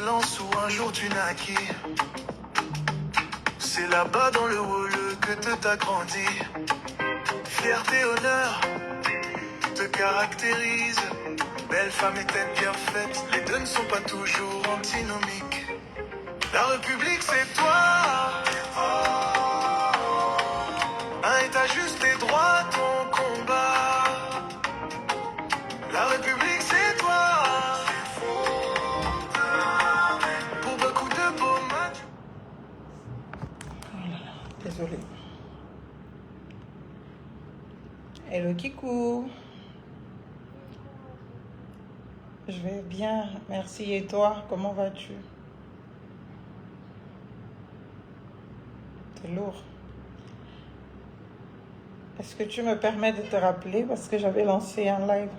lance ou un jour tu naquis. C'est là-bas dans le hall que t'as grandi. Fierté, honneur te caractérise. Belle femme et tête bien faite, les deux ne sont pas toujours antinomiques. La République c'est toi. Et t'as juste tes droits, ton combat. La République c'est toi. Pour beaucoup de beaux matchs. Oh là là, désolée. Hello Kikou. Je vais bien, merci. Et toi, comment vas-tu? C'est lourd. Est-ce que tu me permets de te rappeler parce que j'avais lancé un live?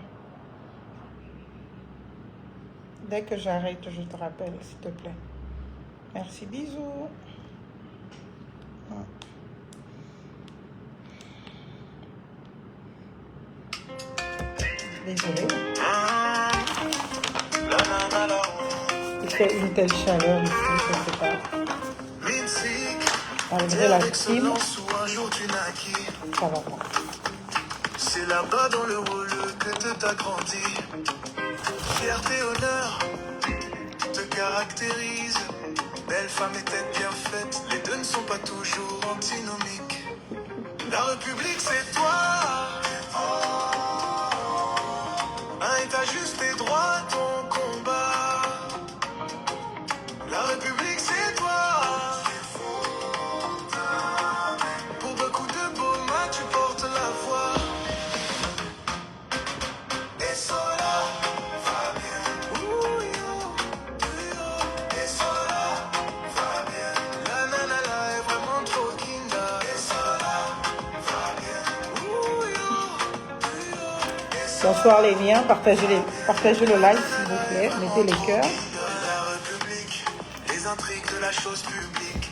Dès que j'arrête, je te rappelle, s'il te plaît. Merci, bisous. Désolée. Il fait une telle chaleur ici, je ne sais pas. Malgré la clim, ça va pas. C'est là-bas dans le hall que t'as grandi. Fierté, honneur te caractérise. Belle femme et tête bien faite, les deux ne sont pas toujours antinomiques. La République c'est toi. Et t'as juste tes droits, ton combat. La République c'est toi. Pour beaucoup de beaux matchs, tu portes la voix. Et Sola va bien. Et Sola va bien. La nanana est vraiment trop kinda. Et Sola va bien. Bonsoir les miens, partagez le live s'il vous plaît, mettez les cœurs. La République, les intrigues de la chose publique.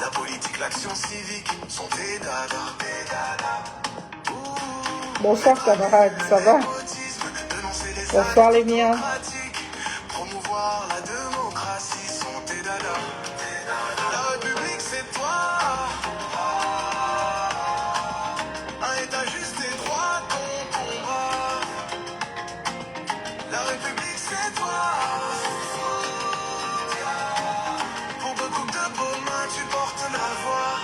La politique, l'action civique sont des dada. Bonsoir camarades, ça va? Bonsoir les miens. Promouvoir la démocratie sont des dada. La République c'est toi. Et t'as juste tes droits, ton combat. La République c'est toi. Pour beaucoup de beaux mains tu portes la voix.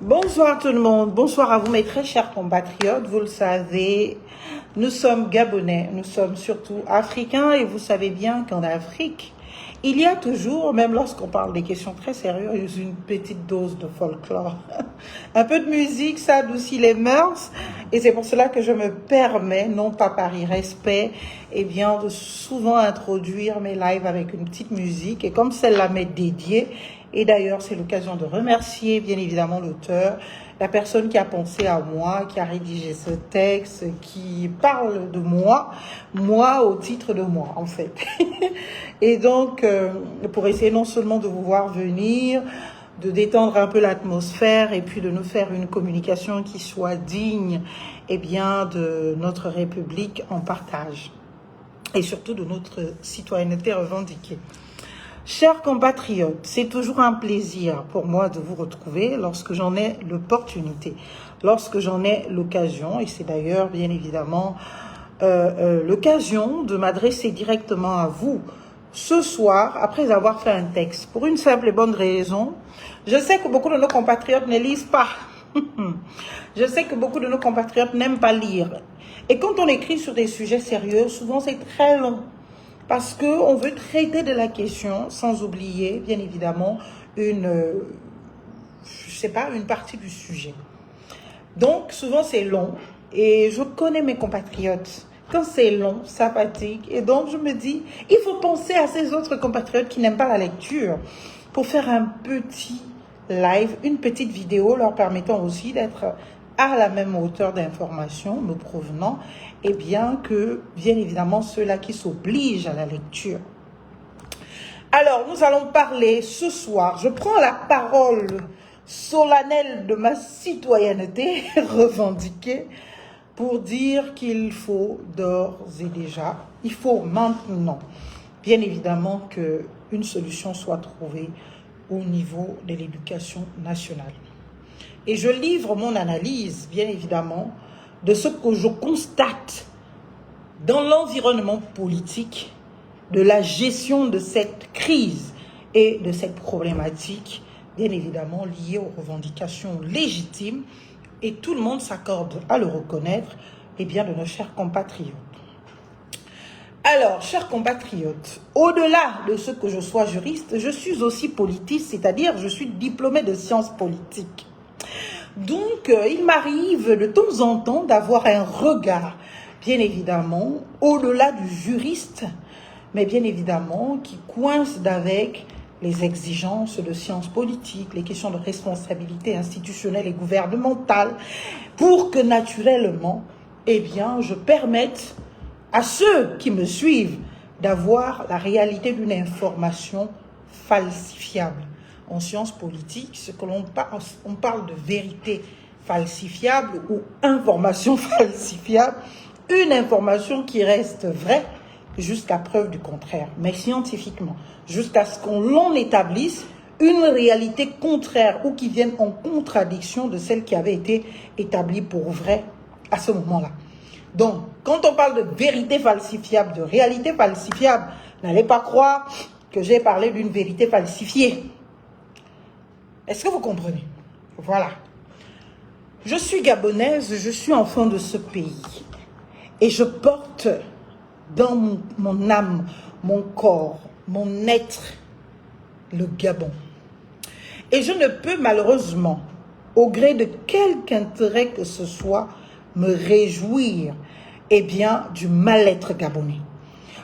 Bonsoir tout le monde, bonsoir à vous mes très chers compatriotes, vous le savez, nous sommes Gabonais, nous sommes surtout Africains et vous savez bien qu'en Afrique, il y a toujours, même lorsqu'on parle des questions très sérieuses, une petite dose de folklore. Un peu de musique, ça adoucit les mœurs et c'est pour cela que je me permets, non pas par irrespect, bien de souvent introduire mes lives avec une petite musique et comme celle-là m'est dédiée. Et d'ailleurs, c'est l'occasion de remercier bien évidemment l'auteur, la personne qui a pensé à moi, qui a rédigé ce texte, qui parle de moi au titre de moi en fait. Et donc, pour essayer non seulement de vous voir venir, de détendre un peu l'atmosphère et puis de nous faire une communication qui soit digne de notre République en partage et surtout de notre citoyenneté revendiquée. Chers compatriotes, c'est toujours un plaisir pour moi de vous retrouver lorsque j'en ai l'opportunité, lorsque j'en ai l'occasion, et c'est d'ailleurs bien évidemment l'occasion de m'adresser directement à vous ce soir après avoir fait un texte. Pour une simple et bonne raison, je sais que beaucoup de nos compatriotes ne lisent pas. Je sais que beaucoup de nos compatriotes n'aiment pas lire. Et quand on écrit sur des sujets sérieux, souvent c'est très long. Parce qu'on veut traiter de la question sans oublier, bien évidemment, une partie du sujet. Donc, souvent, c'est long. Et je connais mes compatriotes. Quand c'est long, ça fatigue. Et donc, je me dis, il faut penser à ces autres compatriotes qui n'aiment pas la lecture pour faire un petit live, une petite vidéo leur permettant aussi d'être à la même hauteur d'information nous provenant que, bien évidemment, ceux-là qui s'obligent à la lecture. Alors, nous allons parler ce soir. Je prends la parole solennelle de ma citoyenneté revendiquée pour dire qu'il faut d'ores et déjà, il faut maintenant, bien évidemment, qu'une solution soit trouvée au niveau de l'éducation nationale. Et je livre mon analyse, bien évidemment, de ce que je constate dans l'environnement politique, de la gestion de cette crise et de cette problématique, bien évidemment liée aux revendications légitimes, et tout le monde s'accorde à le reconnaître, et bien de nos chers compatriotes. Alors, chers compatriotes, au-delà de ce que je sois juriste, je suis aussi politiste, c'est-à-dire je suis diplômée de sciences politiques. Donc, il m'arrive de temps en temps d'avoir un regard, bien évidemment, au-delà du juriste, mais bien évidemment qui coince avec les exigences de sciences politiques, les questions de responsabilité institutionnelle et gouvernementale, pour que naturellement, eh bien, je permette à ceux qui me suivent d'avoir la réalité d'une information falsifiable. En sciences politiques, ce que on parle de vérité falsifiable ou information falsifiable, une information qui reste vraie jusqu'à preuve du contraire, mais scientifiquement, jusqu'à ce qu'on établisse une réalité contraire ou qui vienne en contradiction de celle qui avait été établie pour vrai à ce moment-là. Donc, quand on parle de vérité falsifiable, de réalité falsifiable, n'allez pas croire que j'ai parlé d'une vérité falsifiée. Est-ce que vous comprenez? Voilà. Je suis gabonaise, je suis enfant de ce pays. Et je porte dans mon âme, mon corps, mon être, le Gabon. Et je ne peux malheureusement, au gré de quelque intérêt que ce soit, me réjouir, eh bien, du mal-être gabonais,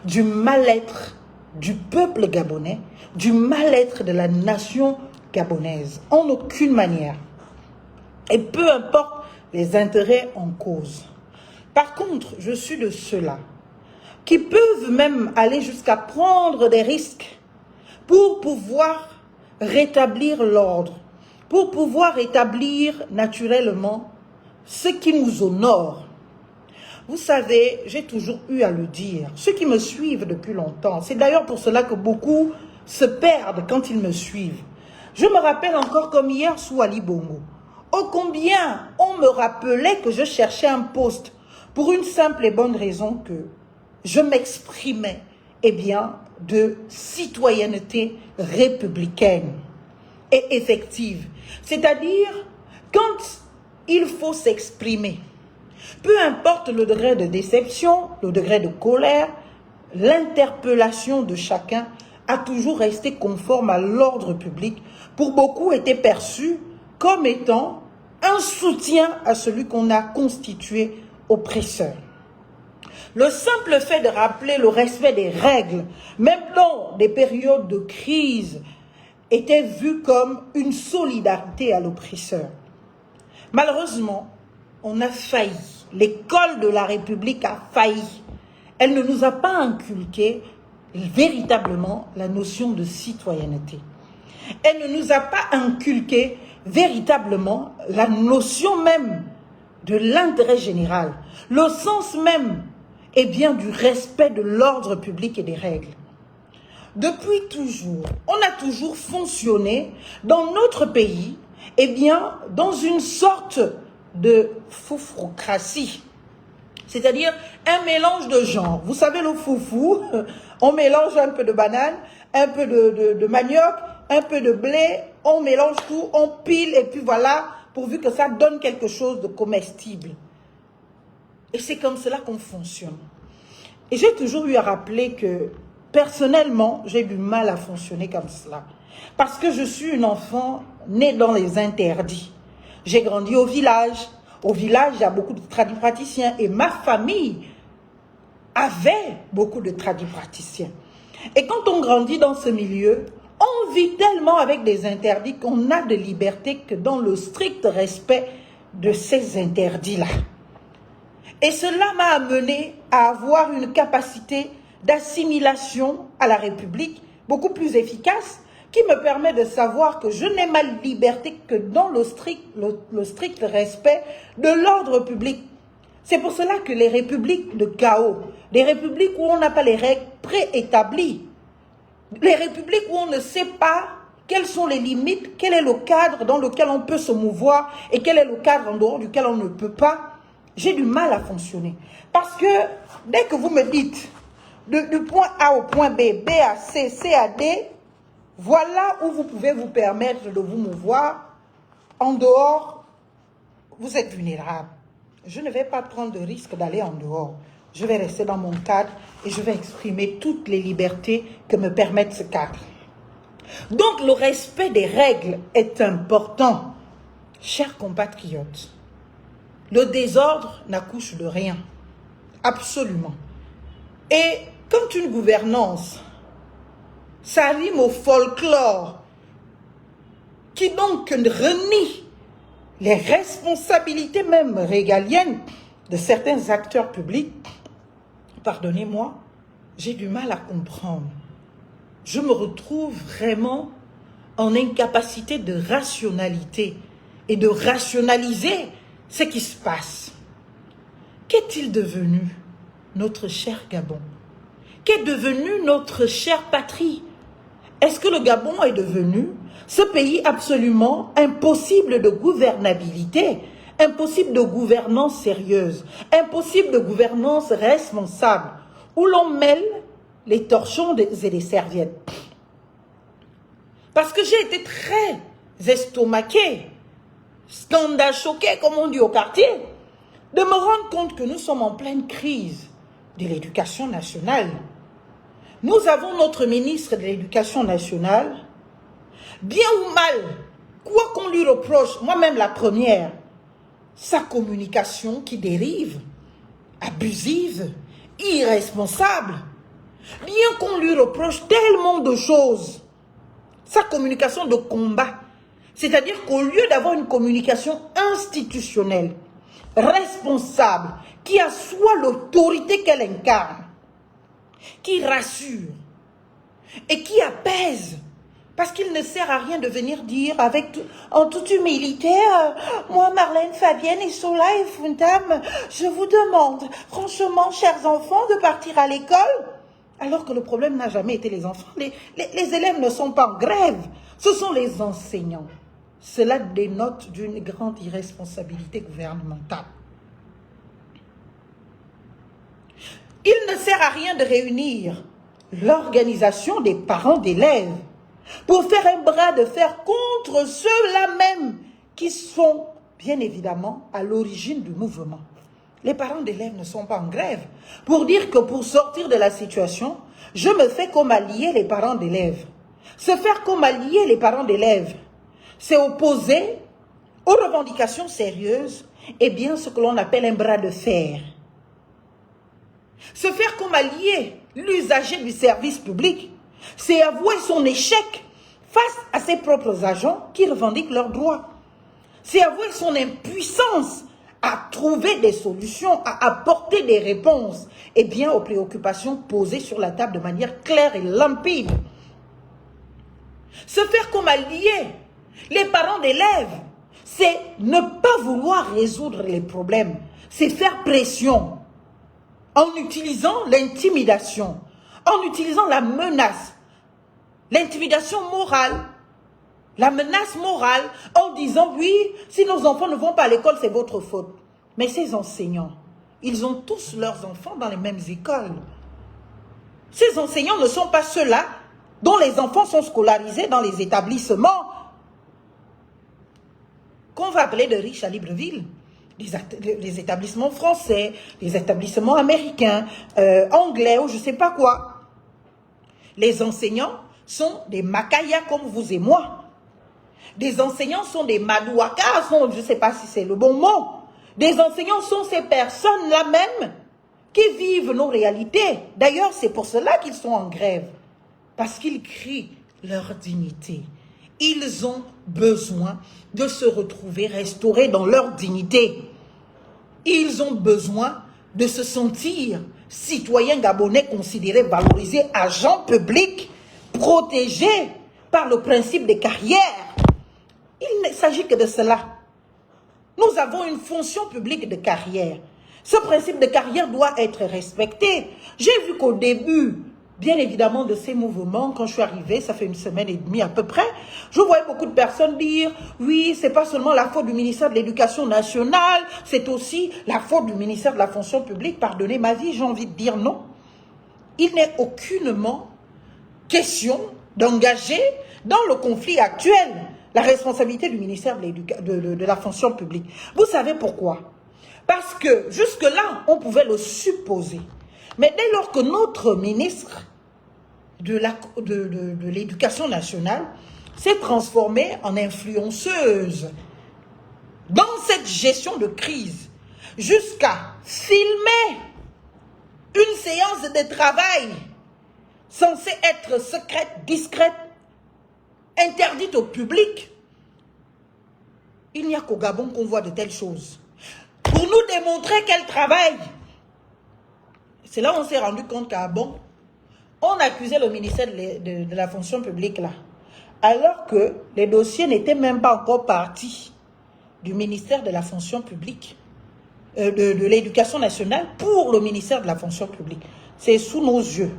du mal-être du peuple gabonais, du mal-être de la nation gabonaise, en aucune manière. Et peu importe les intérêts en cause. Par contre, je suis de ceux-là qui peuvent même aller jusqu'à prendre des risques pour pouvoir rétablir l'ordre, pour pouvoir établir naturellement ce qui nous honore. Vous savez, j'ai toujours eu à le dire, ceux qui me suivent depuis longtemps, c'est d'ailleurs pour cela que beaucoup se perdent quand ils me suivent. Je me rappelle encore comme hier sous Ali Bongo. Oh combien on me rappelait que je cherchais un poste pour une simple et bonne raison que je m'exprimais, eh bien, de citoyenneté républicaine et effective. C'est-à-dire, quand il faut s'exprimer, peu importe le degré de déception, le degré de colère, l'interpellation de chacun a toujours resté conforme à l'ordre public, pour beaucoup était perçu comme étant un soutien à celui qu'on a constitué oppresseur. Le simple fait de rappeler le respect des règles, même dans des périodes de crise, était vu comme une solidarité à l'oppresseur. Malheureusement, on a failli. L'école de la République a failli. Elle ne nous a pas inculqué véritablement la notion de citoyenneté. Elle ne nous a pas inculqué véritablement la notion même de l'intérêt général, le sens même eh bien, du respect de l'ordre public et des règles. Depuis toujours, on a toujours fonctionné dans notre pays eh bien, dans une sorte de foufrocratie, c'est-à-dire un mélange de genres. Vous savez, le foufou, on mélange un peu de banane, un peu de manioc, un peu de blé, on mélange tout, on pile et puis voilà, pourvu que ça donne quelque chose de comestible. Et c'est comme cela qu'on fonctionne. Et j'ai toujours eu à rappeler que, personnellement, j'ai du mal à fonctionner comme cela. Parce que je suis une enfant née dans les interdits. J'ai grandi au village. Au village, il y a beaucoup de tradipraticiens. Et ma famille avait beaucoup de tradipraticiens. Et quand on grandit dans ce milieu, on vit tellement avec des interdits qu'on a de liberté que dans le strict respect de ces interdits-là. Et cela m'a amené à avoir une capacité d'assimilation à la République, beaucoup plus efficace, qui me permet de savoir que je n'ai ma liberté que dans le strict respect de l'ordre public. C'est pour cela que les républiques de chaos, les républiques où on n'a pas les règles préétablies, les républiques où on ne sait pas quelles sont les limites, quel est le cadre dans lequel on peut se mouvoir et quel est le cadre en dehors duquel on ne peut pas, j'ai du mal à fonctionner. Parce que dès que vous me dites du point A au point B, B à C, C à D, voilà où vous pouvez vous permettre de vous mouvoir. En dehors, vous êtes vulnérable. Je ne vais pas prendre de risque d'aller en dehors. Je vais rester dans mon cadre et je vais exprimer toutes les libertés que me permettent ce cadre. Donc, le respect des règles est important. Chers compatriotes, le désordre n'accouche de rien. Absolument. Et quand une gouvernance, ça rime au folklore, qui donc renie les responsabilités même régaliennes de certains acteurs publics, pardonnez-moi, j'ai du mal à comprendre. Je me retrouve vraiment en incapacité de rationalité et de rationaliser ce qui se passe. Qu'est-il devenu notre cher Gabon? Qu'est devenu notre chère patrie? Est-ce que le Gabon est devenu ce pays absolument impossible de gouvernabilité, impossible de gouvernance sérieuse, impossible de gouvernance responsable, où l'on mêle les torchons et les serviettes? Parce que j'ai été très estomaquée, scandale choquée, comme on dit au quartier, de me rendre compte que nous sommes en pleine crise de l'éducation nationale. Nous avons notre ministre de l'Éducation nationale, bien ou mal, quoi qu'on lui reproche, moi-même la première, sa communication qui dérive, abusive, irresponsable, bien qu'on lui reproche tellement de choses, sa communication de combat, c'est-à-dire qu'au lieu d'avoir une communication institutionnelle, responsable, qui assoit l'autorité qu'elle incarne, qui rassure et qui apaise, parce qu'il ne sert à rien de venir dire en toute humilité, moi Marlène Fabienne et Sola et Funtam, je vous demande franchement, chers enfants, de partir à l'école, alors que le problème n'a jamais été les enfants. Les élèves ne sont pas en grève, ce sont les enseignants. Cela dénote d'une grande irresponsabilité gouvernementale. Il ne sert à rien de réunir l'organisation des parents d'élèves pour faire un bras de fer contre ceux-là même qui sont, bien évidemment, à l'origine du mouvement. Les parents d'élèves ne sont pas en grève pour dire que pour sortir de la situation, je me fais comme allier les parents d'élèves. Se faire comme allier les parents d'élèves, c'est opposer aux revendications sérieuses et bien ce que l'on appelle un bras de fer. Se faire comme allié l'usager du service public, c'est avouer son échec face à ses propres agents qui revendiquent leurs droits. C'est avouer son impuissance à trouver des solutions, à apporter des réponses, et bien aux préoccupations posées sur la table de manière claire et limpide. Se faire comme allié les parents d'élèves, c'est ne pas vouloir résoudre les problèmes, c'est faire pression en utilisant l'intimidation, en utilisant la menace, l'intimidation morale, la menace morale, en disant oui, si nos enfants ne vont pas à l'école, c'est votre faute. Mais ces enseignants, ils ont tous leurs enfants dans les mêmes écoles. Ces enseignants ne sont pas ceux-là dont les enfants sont scolarisés dans les établissements qu'on va appeler de riches à Libreville. Les établissements français, les établissements américains, anglais ou je ne sais pas quoi. Les enseignants sont des Makaya comme vous et moi. Des enseignants sont des Madouakas, je ne sais pas si c'est le bon mot. Des enseignants sont ces personnes-là même qui vivent nos réalités. D'ailleurs, c'est pour cela qu'ils sont en grève. Parce qu'ils crient leur dignité. Ils ont besoin de se retrouver restaurés dans leur dignité. Ils ont besoin de se sentir citoyens gabonais considérés, valorisés, agents publics, protégés par le principe des carrières. Il ne s'agit que de cela. Nous avons une fonction publique de carrière. Ce principe de carrière doit être respecté. J'ai vu qu'au début, bien évidemment, de ces mouvements, quand je suis arrivée, ça fait 1 semaine et demie à peu près, je voyais beaucoup de personnes dire, oui, c'est pas seulement la faute du ministère de l'Éducation nationale, c'est aussi la faute du ministère de la fonction publique. Pardonnez ma vie, j'ai envie de dire non. Il n'est aucunement question d'engager dans le conflit actuel la responsabilité du ministère de la fonction publique. Vous savez pourquoi? Parce que jusque-là, on pouvait le supposer. Mais dès lors que notre ministre de l'Éducation nationale s'est transformée en influenceuse dans cette gestion de crise, jusqu'à filmer une séance de travail censée être secrète, discrète, interdite au public, il n'y a qu'au Gabon qu'on voit de telles choses. Pour nous démontrer qu'elle travaille. C'est là où on s'est rendu compte qu'à bon, on accusait le ministère de la fonction publique là, alors que les dossiers n'étaient même pas encore partis du ministère de la fonction publique, de l'éducation nationale pour le ministère de la fonction publique. C'est sous nos yeux,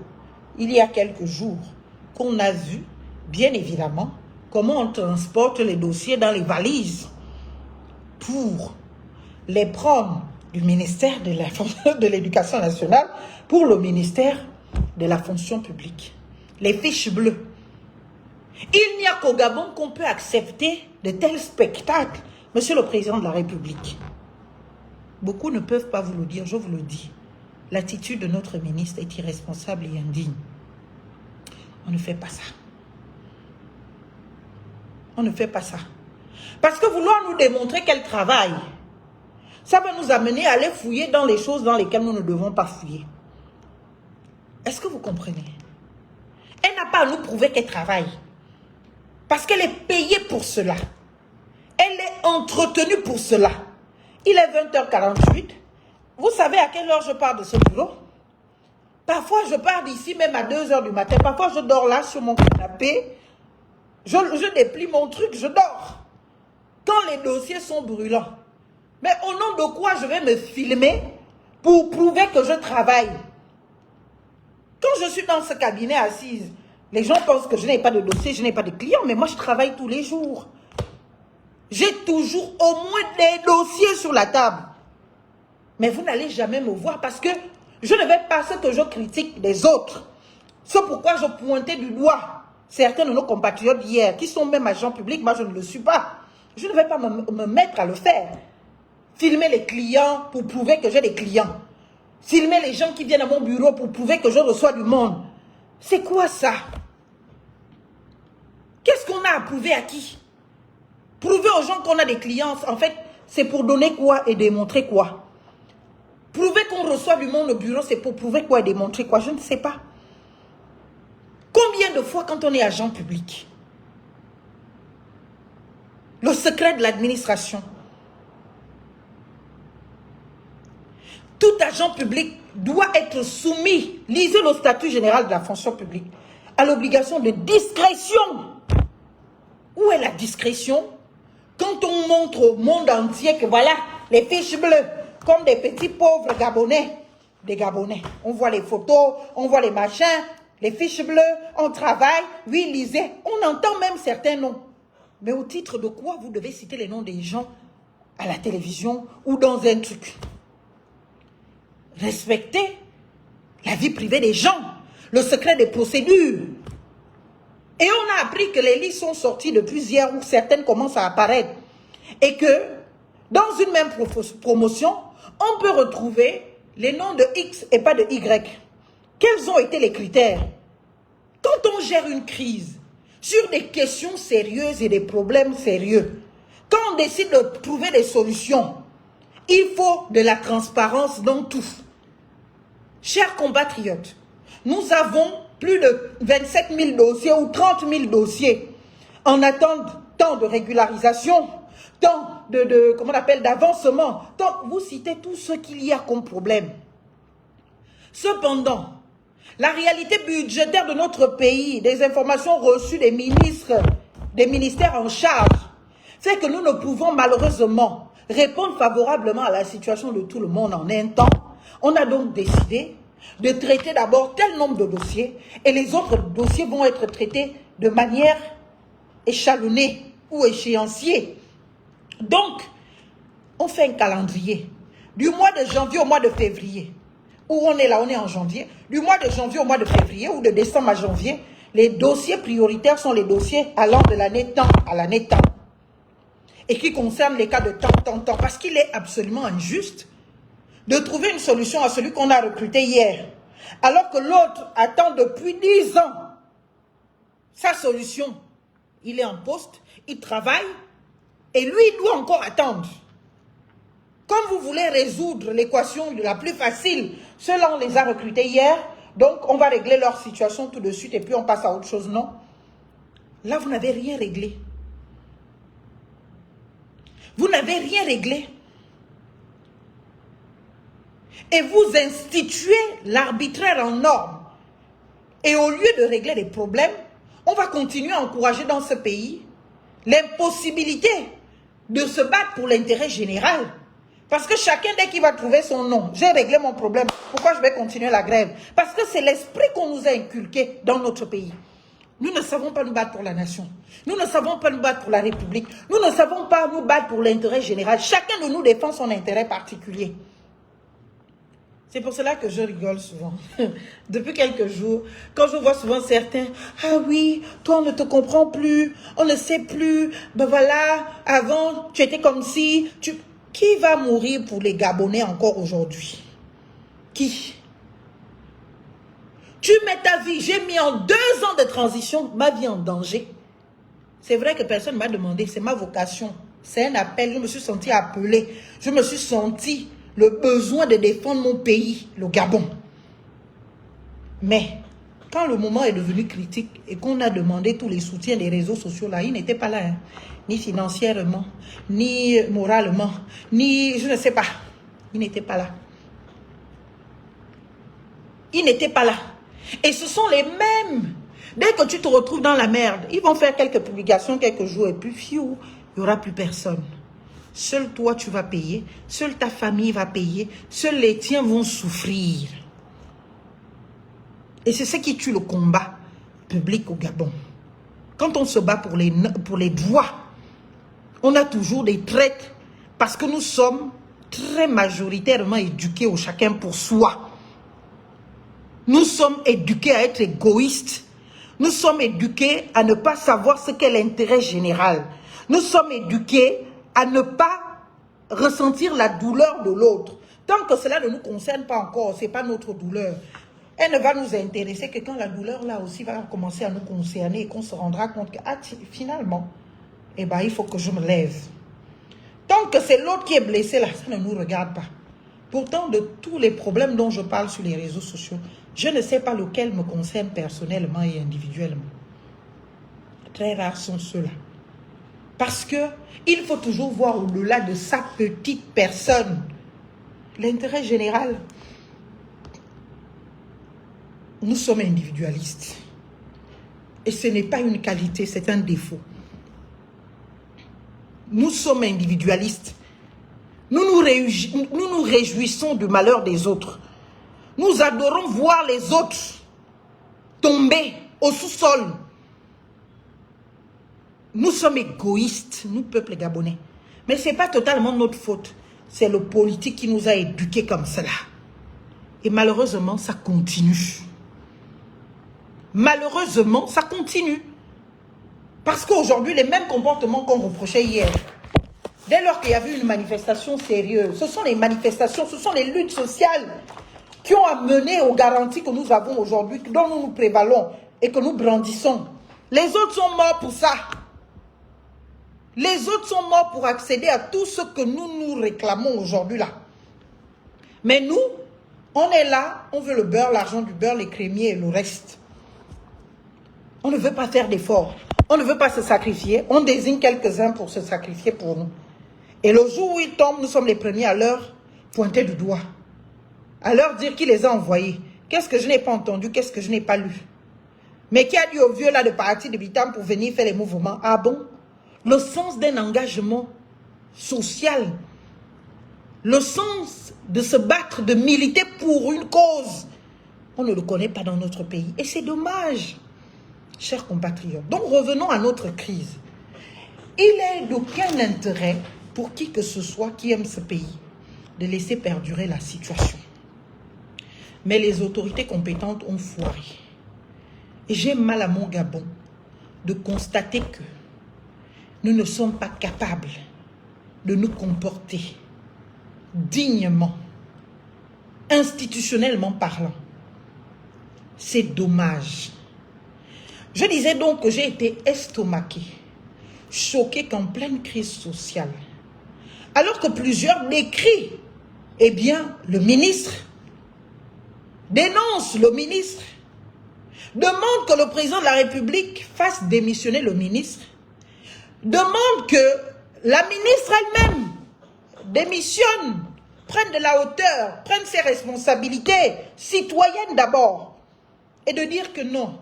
il y a quelques jours, qu'on a vu, bien évidemment, comment on transporte les dossiers dans les valises pour les prendre du ministère de l'Éducation nationale pour le ministère de la fonction publique. Les fiches bleues. Il n'y a qu'au Gabon qu'on peut accepter de tels spectacles, Monsieur le Président de la République. Beaucoup ne peuvent pas vous le dire, je vous le dis. L'attitude de notre ministre est irresponsable et indigne. On ne fait pas ça. On ne fait pas ça. Parce que vouloir nous démontrer qu'elle travaille, ça va nous amener à aller fouiller dans les choses dans lesquelles nous ne devons pas fouiller. Est-ce que vous comprenez? Elle n'a pas à nous prouver qu'elle travaille. Parce qu'elle est payée pour cela. Elle est entretenue pour cela. Il est 20h48. Vous savez à quelle heure je pars de ce bureau? Parfois, je pars d'ici même à 2h du matin. Parfois, je dors là sur mon canapé. Je déplie mon truc, je dors. Quand les dossiers sont brûlants. Mais au nom de quoi je vais me filmer pour prouver que je travaille? Quand je suis dans ce cabinet assise, les gens pensent que je n'ai pas de dossier, je n'ai pas de clients, mais moi je travaille tous les jours. J'ai toujours au moins des dossiers sur la table. Mais vous n'allez jamais me voir parce que je ne vais pas ce que je critique des autres. C'est pourquoi je pointais du doigt certains de nos compatriotes hier, qui sont même agents publics, moi je ne le suis pas. Je ne vais pas me mettre à le faire. Filmer les clients pour prouver que j'ai des clients. Filmer les gens qui viennent à mon bureau pour prouver que je reçois du monde. C'est quoi ça? Qu'est-ce qu'on a à prouver à qui? Prouver aux gens qu'on a des clients, en fait, c'est pour donner quoi et démontrer quoi? Prouver qu'on reçoit du monde au bureau, c'est pour prouver quoi et démontrer quoi? Je ne sais pas. Combien de fois quand on est agent public, le secret de l'administration, tout agent public doit être soumis, lisez le statut général de la fonction publique, à l'obligation de discrétion. Où est la discrétion? Quand on montre au monde entier que voilà, les fiches bleues, comme des petits pauvres Gabonais, des Gabonais, on voit les photos, on voit les machins, les fiches bleues, on travaille, oui, lisez, on entend même certains noms. Mais au titre de quoi vous devez citer les noms des gens à la télévision ou dans un truc? Respectez la vie privée des gens, le secret des procédures. Et on a appris que les listes sont sorties depuis hier où certaines commencent à apparaître. Et que dans une même promotion, on peut retrouver les noms de X et pas de Y. Quels ont été les critères? Quand on gère une crise sur des questions sérieuses et des problèmes sérieux, quand on décide de trouver des solutions, il faut de la transparence dans tout. Chers compatriotes, nous avons plus de 27 000 dossiers ou 30 000 dossiers en attente tant de régularisation, tant d'avancement, tant vous citez tout ce qu'il y a comme problème. Cependant, La réalité budgétaire de notre pays, des informations reçues des ministres, des ministères en charge, fait que nous ne pouvons malheureusement répondre favorablement à la situation de tout le monde en un temps. On a donc décidé de traiter d'abord tel nombre de dossiers et les autres dossiers vont être traités de manière échelonnée ou échéanciée. Donc, on fait un calendrier du mois de janvier au mois de février. Où on est là, on est en janvier. Du mois de janvier au mois de février ou de décembre à janvier, les dossiers prioritaires sont les dossiers allant de l'année temps à l'année temps. Et qui concernent les cas de temps. Parce qu'il est absolument injuste de trouver une solution à celui qu'on a recruté hier. Alors que l'autre attend depuis 10 ans sa solution. Il est en poste, il travaille et lui, il doit encore attendre. Comme vous voulez résoudre l'équation la plus facile, ceux-là, on les a recrutés hier, donc on va régler leur situation tout de suite et puis on passe à autre chose, non? Là, vous n'avez rien réglé. Vous n'avez rien réglé. Et vous instituez l'arbitraire en norme. Et au lieu de régler les problèmes, on va continuer à encourager dans ce pays l'impossibilité de se battre pour l'intérêt général. Parce que chacun, dès qu'il va trouver son nom, j'ai réglé mon problème, pourquoi je vais continuer la grève? Parce que c'est l'esprit qu'on nous a inculqué dans notre pays. Nous ne savons pas nous battre pour la nation. Nous ne savons pas nous battre pour la République. Nous ne savons pas nous battre pour l'intérêt général. Chacun de nous défend son intérêt particulier. C'est pour cela que je rigole souvent. Depuis quelques jours, quand je vois souvent certains, « Ah oui, toi on ne te comprend plus, on ne sait plus, ben voilà, avant tu étais comme si... » Qui va mourir pour les Gabonais encore aujourd'hui? Qui? Tu mets ta vie, j'ai mis en 2 ans de transition ma vie en danger. C'est vrai que personne ne m'a demandé, c'est ma vocation. C'est un appel, je me suis senti appelée. Je me suis senti le besoin de défendre mon pays, le Gabon. Mais, quand le moment est devenu critique et qu'on a demandé tous les soutiens des réseaux sociaux là, ils n'étaient pas là. Hein. Ni financièrement, ni moralement, ni je ne sais pas. Ils n'étaient pas là. Ils n'étaient pas là. Et ce sont les mêmes. Dès que tu te retrouves dans la merde, ils vont faire quelques publications, quelques jours, et puis, fiou, il n'y aura plus personne. Seul toi, tu vas payer. Seule ta famille va payer. Seuls les tiens vont souffrir. Et c'est ce qui tue le combat public au Gabon. Quand on se bat pour les droits, on a toujours des traites parce que nous sommes très majoritairement éduqués au chacun pour soi. Nous sommes éduqués à être égoïstes. Nous sommes éduqués à ne pas savoir ce qu'est l'intérêt général. Nous sommes éduqués à ne pas ressentir la douleur de l'autre. Tant que cela ne nous concerne pas encore, ce n'est pas notre douleur. Elle ne va nous intéresser que quand la douleur là aussi va commencer à nous concerner et qu'on se rendra compte que finalement, eh ben, il faut que je me lève. Tant que c'est l'autre qui est blessé là, ça ne nous regarde pas. Pourtant, de tous les problèmes dont je parle sur les réseaux sociaux, je ne sais pas lequel me concerne personnellement et individuellement. Très rares sont ceux-là. Parce que il faut toujours voir au-delà de sa petite personne l'intérêt général. Nous sommes individualistes. Et ce n'est pas une qualité, c'est un défaut. Nous sommes individualistes. Nous nous réjouissons du malheur des autres. Nous adorons voir les autres tomber au sous-sol. Nous sommes égoïstes, nous, peuple gabonais. Mais ce n'est pas totalement notre faute. C'est le politique qui nous a éduqués comme cela. Et malheureusement, ça continue. Malheureusement, ça continue. Parce qu'aujourd'hui, les mêmes comportements qu'on reprochait hier, dès lors qu'il y avait une manifestation sérieuse, ce sont les manifestations, ce sont les luttes sociales qui ont amené aux garanties que nous avons aujourd'hui, dont nous nous prévalons et que nous brandissons. Les autres sont morts pour ça. Les autres sont morts pour accéder à tout ce que nous réclamons aujourd'hui là. Mais nous, on est là, on veut le beurre, l'argent du beurre, les crémiers et le reste. On ne veut pas faire d'efforts. On ne veut pas se sacrifier. On désigne quelques-uns pour se sacrifier pour nous. Et le jour où ils tombent, nous sommes les premiers à leur pointer du doigt. À leur dire qui les a envoyés, Qu'est-ce que je n'ai pas entendu? Qu'est-ce que je n'ai pas lu? Mais qui a dit au vieux là de partir de Bitam pour venir faire les mouvements? Ah bon? Le sens d'un engagement social, le sens de se battre, de militer pour une cause, on ne le connaît pas dans notre pays. Et c'est dommage, chers compatriotes. Donc revenons à notre crise. Il est d'aucun intérêt pour qui que ce soit qui aime ce pays de laisser perdurer la situation. Mais les autorités compétentes ont foiré. Et j'ai mal à mon Gabon de constater que nous ne sommes pas capables de nous comporter dignement, institutionnellement parlant. C'est dommage. Je disais donc que j'ai été estomaquée, choquée qu'en pleine crise sociale, alors que plusieurs décrient, eh bien, le ministre, dénonce le ministre, demande que le président de la République fasse démissionner le ministre, demande que la ministre elle-même démissionne, prenne de la hauteur, prenne ses responsabilités citoyennes d'abord, et de dire que non,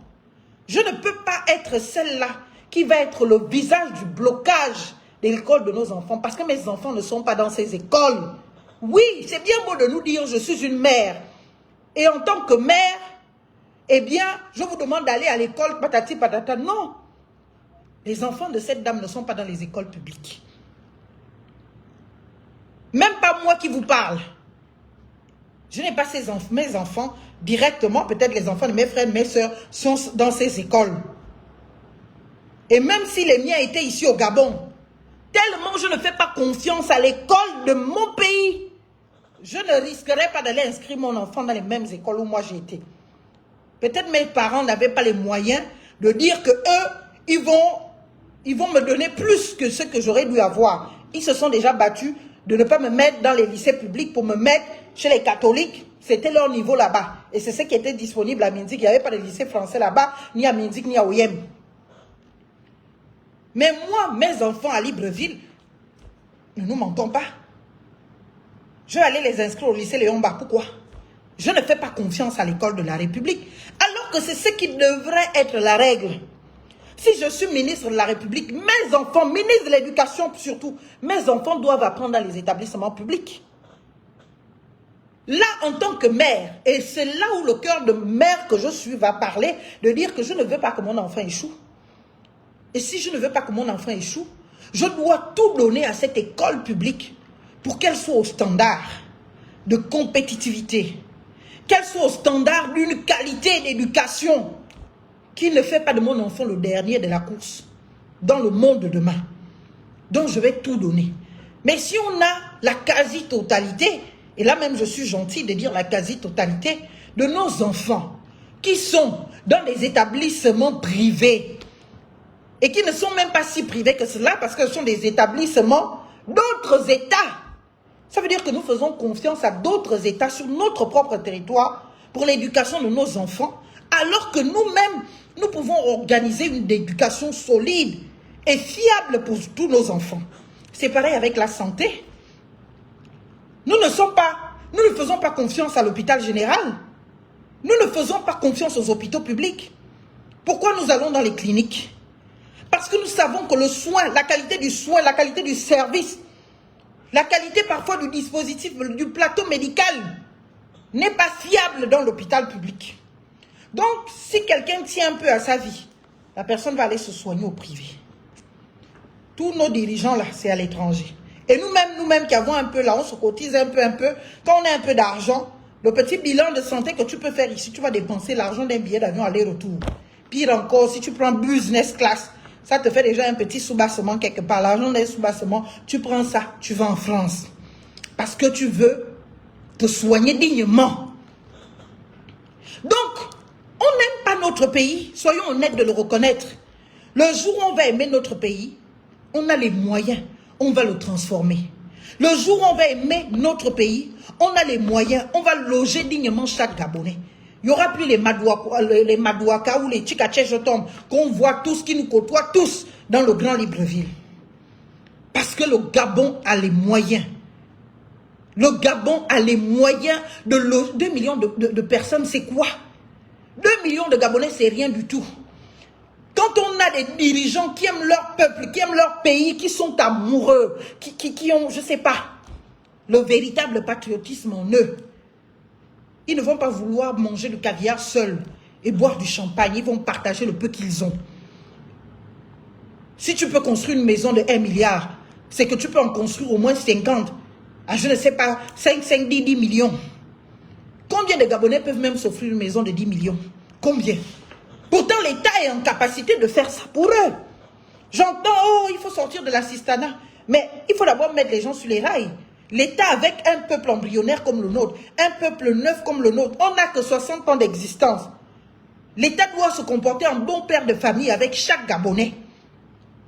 je ne peux pas être celle-là qui va être le visage du blocage de l'école de nos enfants, parce que mes enfants ne sont pas dans ces écoles. Oui, c'est bien beau de nous dire je suis une mère, et en tant que mère, eh bien, je vous demande d'aller à l'école, patati patata. Non, les enfants de cette dame ne sont pas dans les écoles publiques. Même pas moi qui vous parle. Je n'ai pas mes enfants directement, peut-être les enfants de mes frères, de mes soeurs sont dans ces écoles. Et même si les miens étaient ici au Gabon, tellement je ne fais pas confiance à l'école de mon pays, je ne risquerais pas d'aller inscrire mon enfant dans les mêmes écoles où moi j'ai été. Peut-être mes parents n'avaient pas les moyens de dire que eux, ils vont me donner plus que ce que j'aurais dû avoir. Ils se sont déjà battus de ne pas me mettre dans les lycées publics pour me mettre chez les catholiques. C'était leur niveau là-bas. Et c'est ce qui était disponible à Mindik. Il n'y avait pas de lycée français là-bas, ni à Mindik, ni à Oyem. Mais moi, mes enfants à Libreville, ne nous mentons pas. Je vais aller les inscrire au lycée Léon-Bas. Pourquoi? Je ne fais pas confiance à l'école de la République, alors que c'est ce qui devrait être la règle. Si je suis ministre de la République, mes enfants, ministre de l'Éducation surtout, mes enfants doivent apprendre dans les établissements publics. Là, en tant que mère, et c'est là où le cœur de mère que je suis va parler, de dire que je ne veux pas que mon enfant échoue. Et si je ne veux pas que mon enfant échoue, je dois tout donner à cette école publique pour qu'elle soit au standard de compétitivité, qu'elle soit au standard d'une qualité d'éducation qui ne fait pas de mon enfant le dernier de la course dans le monde de demain. Donc je vais tout donner. Mais si on a la quasi-totalité, et là même je suis gentille de dire la quasi-totalité de nos enfants qui sont dans des établissements privés et qui ne sont même pas si privés que cela parce que ce sont des établissements d'autres États. Ça veut dire que nous faisons confiance à d'autres États sur notre propre territoire pour l'éducation de nos enfants, alors que nous-mêmes, nous pouvons organiser une éducation solide et fiable pour tous nos enfants. C'est pareil avec la santé. Nous ne faisons pas confiance à l'hôpital général. Nous ne faisons pas confiance aux hôpitaux publics. Pourquoi nous allons dans les cliniques? Parce que nous savons que le soin, la qualité du soin, la qualité du service, la qualité parfois du dispositif, du plateau médical n'est pas fiable dans l'hôpital public. Donc, si quelqu'un tient un peu à sa vie, la personne va aller se soigner au privé. Tous nos dirigeants là, c'est à l'étranger. Et nous-mêmes qui avons un peu là, on se cotise un peu. Quand on a un peu d'argent, le petit bilan de santé que tu peux faire ici, tu vas dépenser l'argent d'un billet d'avion aller-retour. Pire encore, si tu prends business class, ça te fait déjà un petit soubassement quelque part. L'argent d'un soubassement, tu prends ça, tu vas en France. Parce que tu veux te soigner dignement. Donc, on n'aime pas notre pays, soyons honnêtes de le reconnaître. Le jour où on va aimer notre pays, on a les moyens, on va le transformer. Le jour où on va aimer notre pays, on a les moyens, on va loger dignement chaque Gabonais. Il n'y aura plus les Madouaka ou les Tchikatché-Jotom qu'on voit tous, qui nous côtoient tous dans le Grand Libreville. Parce que le Gabon a les moyens. Le Gabon a les moyens de 2 millions de personnes, c'est quoi? 2 millions de Gabonais, c'est rien du tout. Quand on a des dirigeants qui aiment leur peuple, qui aiment leur pays, qui sont amoureux, qui ont, je ne sais pas, le véritable patriotisme en eux, ils ne vont pas vouloir manger du caviar seuls et boire du champagne. Ils vont partager le peu qu'ils ont. Si tu peux construire une maison de 1 milliard, c'est que tu peux en construire au moins 50. À, je ne sais pas, 5, 10 millions. Combien de Gabonais peuvent même s'offrir une maison de 10 millions? Combien? Pourtant, l'État est en capacité de faire ça pour eux. J'entends, oh, il faut sortir de l'assistanat. Mais il faut d'abord mettre les gens sur les rails. L'État, avec un peuple embryonnaire comme le nôtre, un peuple neuf comme le nôtre, on n'a que 60 ans d'existence. L'État doit se comporter en bon père de famille avec chaque Gabonais.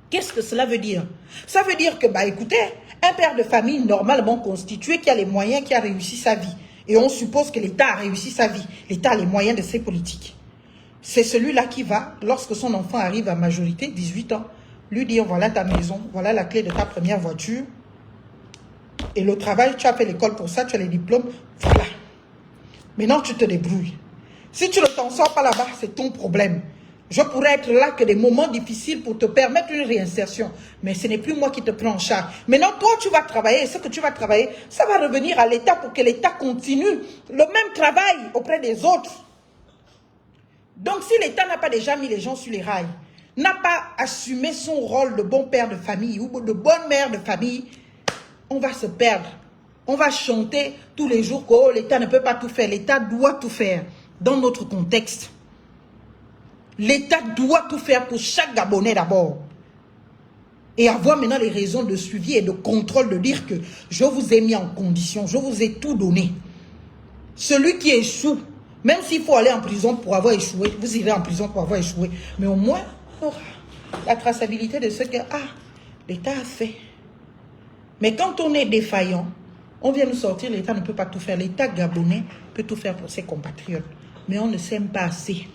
Qu'est-ce que cela veut dire? Ça veut dire que, bah écoutez, un père de famille normalement constitué qui a les moyens, qui a réussi sa vie. Et on suppose que l'État a réussi sa vie. L'État a les moyens de ses politiques. C'est celui-là qui va, lorsque son enfant arrive à majorité, 18 ans, lui dire, voilà ta maison, voilà la clé de ta première voiture. Et le travail, tu as fait l'école pour ça, tu as les diplômes, voilà. Maintenant, tu te débrouilles. Si tu ne t'en sors pas là-bas, c'est ton problème. Je pourrais être là que des moments difficiles pour te permettre une réinsertion. Mais ce n'est plus moi qui te prends en charge. Maintenant, toi, tu vas travailler. Et ce que tu vas travailler, ça va revenir à l'État pour que l'État continue le même travail auprès des autres. Donc, si l'État n'a pas déjà mis les gens sur les rails, n'a pas assumé son rôle de bon père de famille ou de bonne mère de famille, on va se perdre. On va chanter tous les jours que oh, l'État ne peut pas tout faire. L'État doit tout faire dans notre contexte. L'État doit tout faire pour chaque Gabonais d'abord. Et avoir maintenant les raisons de suivi et de contrôle de dire que je vous ai mis en condition, je vous ai tout donné. Celui qui échoue, même s'il faut aller en prison pour avoir échoué, vous irez en prison pour avoir échoué. Mais au moins, on aura la traçabilité de ce que l'État a fait. Mais quand on est défaillant, on vient nous sortir, l'État ne peut pas tout faire. L'État gabonais peut tout faire pour ses compatriotes. Mais on ne s'aime pas assez.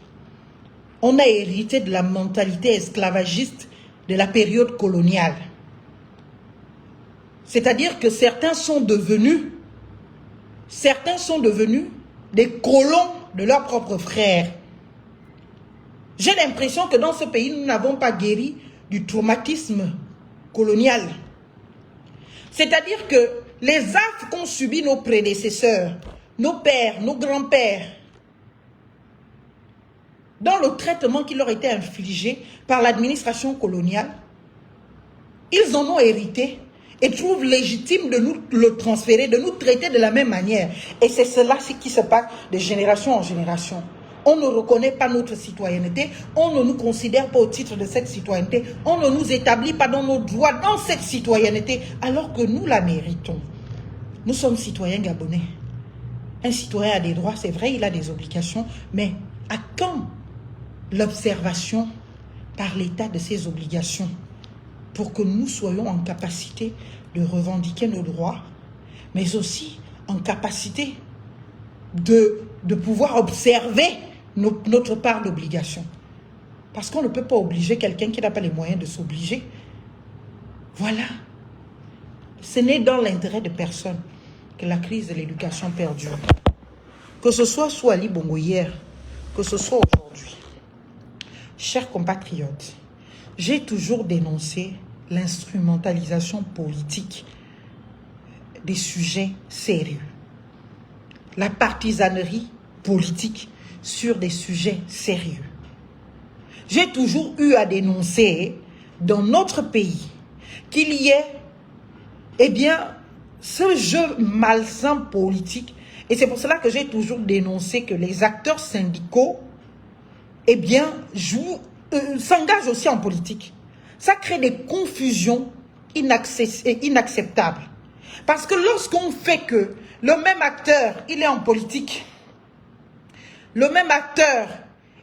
On a hérité de la mentalité esclavagiste de la période coloniale. C'est-à-dire que certains sont devenus des colons de leurs propres frères. J'ai l'impression que dans ce pays, nous n'avons pas guéri du traumatisme colonial. C'est-à-dire que les actes qu'ont subi nos prédécesseurs, nos pères, nos grands-pères, dans le traitement qui leur était infligé par l'administration coloniale, ils en ont hérité et trouvent légitime de nous le transférer, de nous traiter de la même manière. Et c'est cela qui se passe de génération en génération. On ne reconnaît pas notre citoyenneté, on ne nous considère pas au titre de cette citoyenneté, on ne nous établit pas dans nos droits dans cette citoyenneté, alors que nous la méritons. Nous sommes citoyens gabonais. Un citoyen a des droits, c'est vrai, il a des obligations, mais à quand l'observation par l'État de ces obligations pour que nous soyons en capacité de revendiquer nos droits, mais aussi en capacité de pouvoir observer notre part d'obligation. Parce qu'on ne peut pas obliger quelqu'un qui n'a pas les moyens de s'obliger. Voilà. Ce n'est dans l'intérêt de personne que la crise de l'éducation perdure. Que ce soit sous Ali Bongo hier, que ce soit aujourd'hui. Chers compatriotes, j'ai toujours dénoncé l'instrumentalisation politique des sujets sérieux. La partisanerie politique sur des sujets sérieux. J'ai toujours eu à dénoncer dans notre pays qu'il y ait, ce jeu malsain politique. Et c'est pour cela que j'ai toujours dénoncé que les acteurs syndicaux s'engagent aussi en politique. Ça crée des confusions inacceptables. Parce que lorsqu'on fait que le même acteur, il est en politique, le même acteur,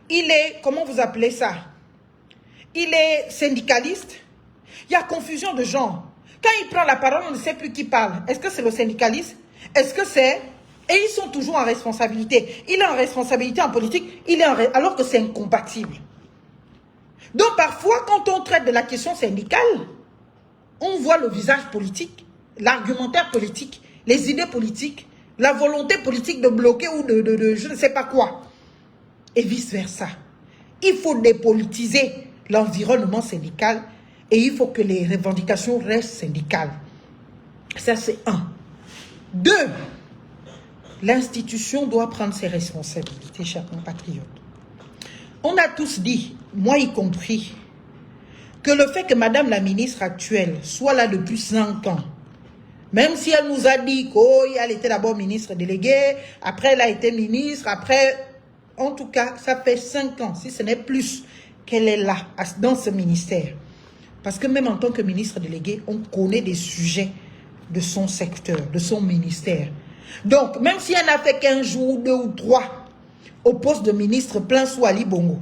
il est, comment vous appelez ça? Il est syndicaliste, il y a confusion de genre. Quand il prend la parole, on ne sait plus qui parle. Est-ce que c'est le syndicaliste? Est-ce que c'est... Et ils sont toujours en responsabilité. Il est en responsabilité en politique, alors que c'est incompatible. Donc parfois, quand on traite de la question syndicale, on voit le visage politique, l'argumentaire politique les idées politiques, la volonté politique de bloquer ou de je ne sais pas quoi. Et vice-versa. Il faut dépolitiser l'environnement syndical et il faut que les revendications restent syndicales. Ça, c'est un. Deux, l'institution doit prendre ses responsabilités, chers compatriotes. On a tous dit, moi y compris, que le fait que Madame la ministre actuelle soit là depuis 5 ans, même si elle nous a dit qu'elle était d'abord ministre déléguée, après elle a été ministre, après, en tout cas, ça fait 5 ans, si ce n'est plus, qu'elle est là, dans ce ministère. Parce que même en tant que ministre déléguée, on connaît des sujets de son secteur, de son ministère. Donc, même si elle n'a fait qu'un jour, 2 ou 3, au poste de ministre plein sous Ali Bongo,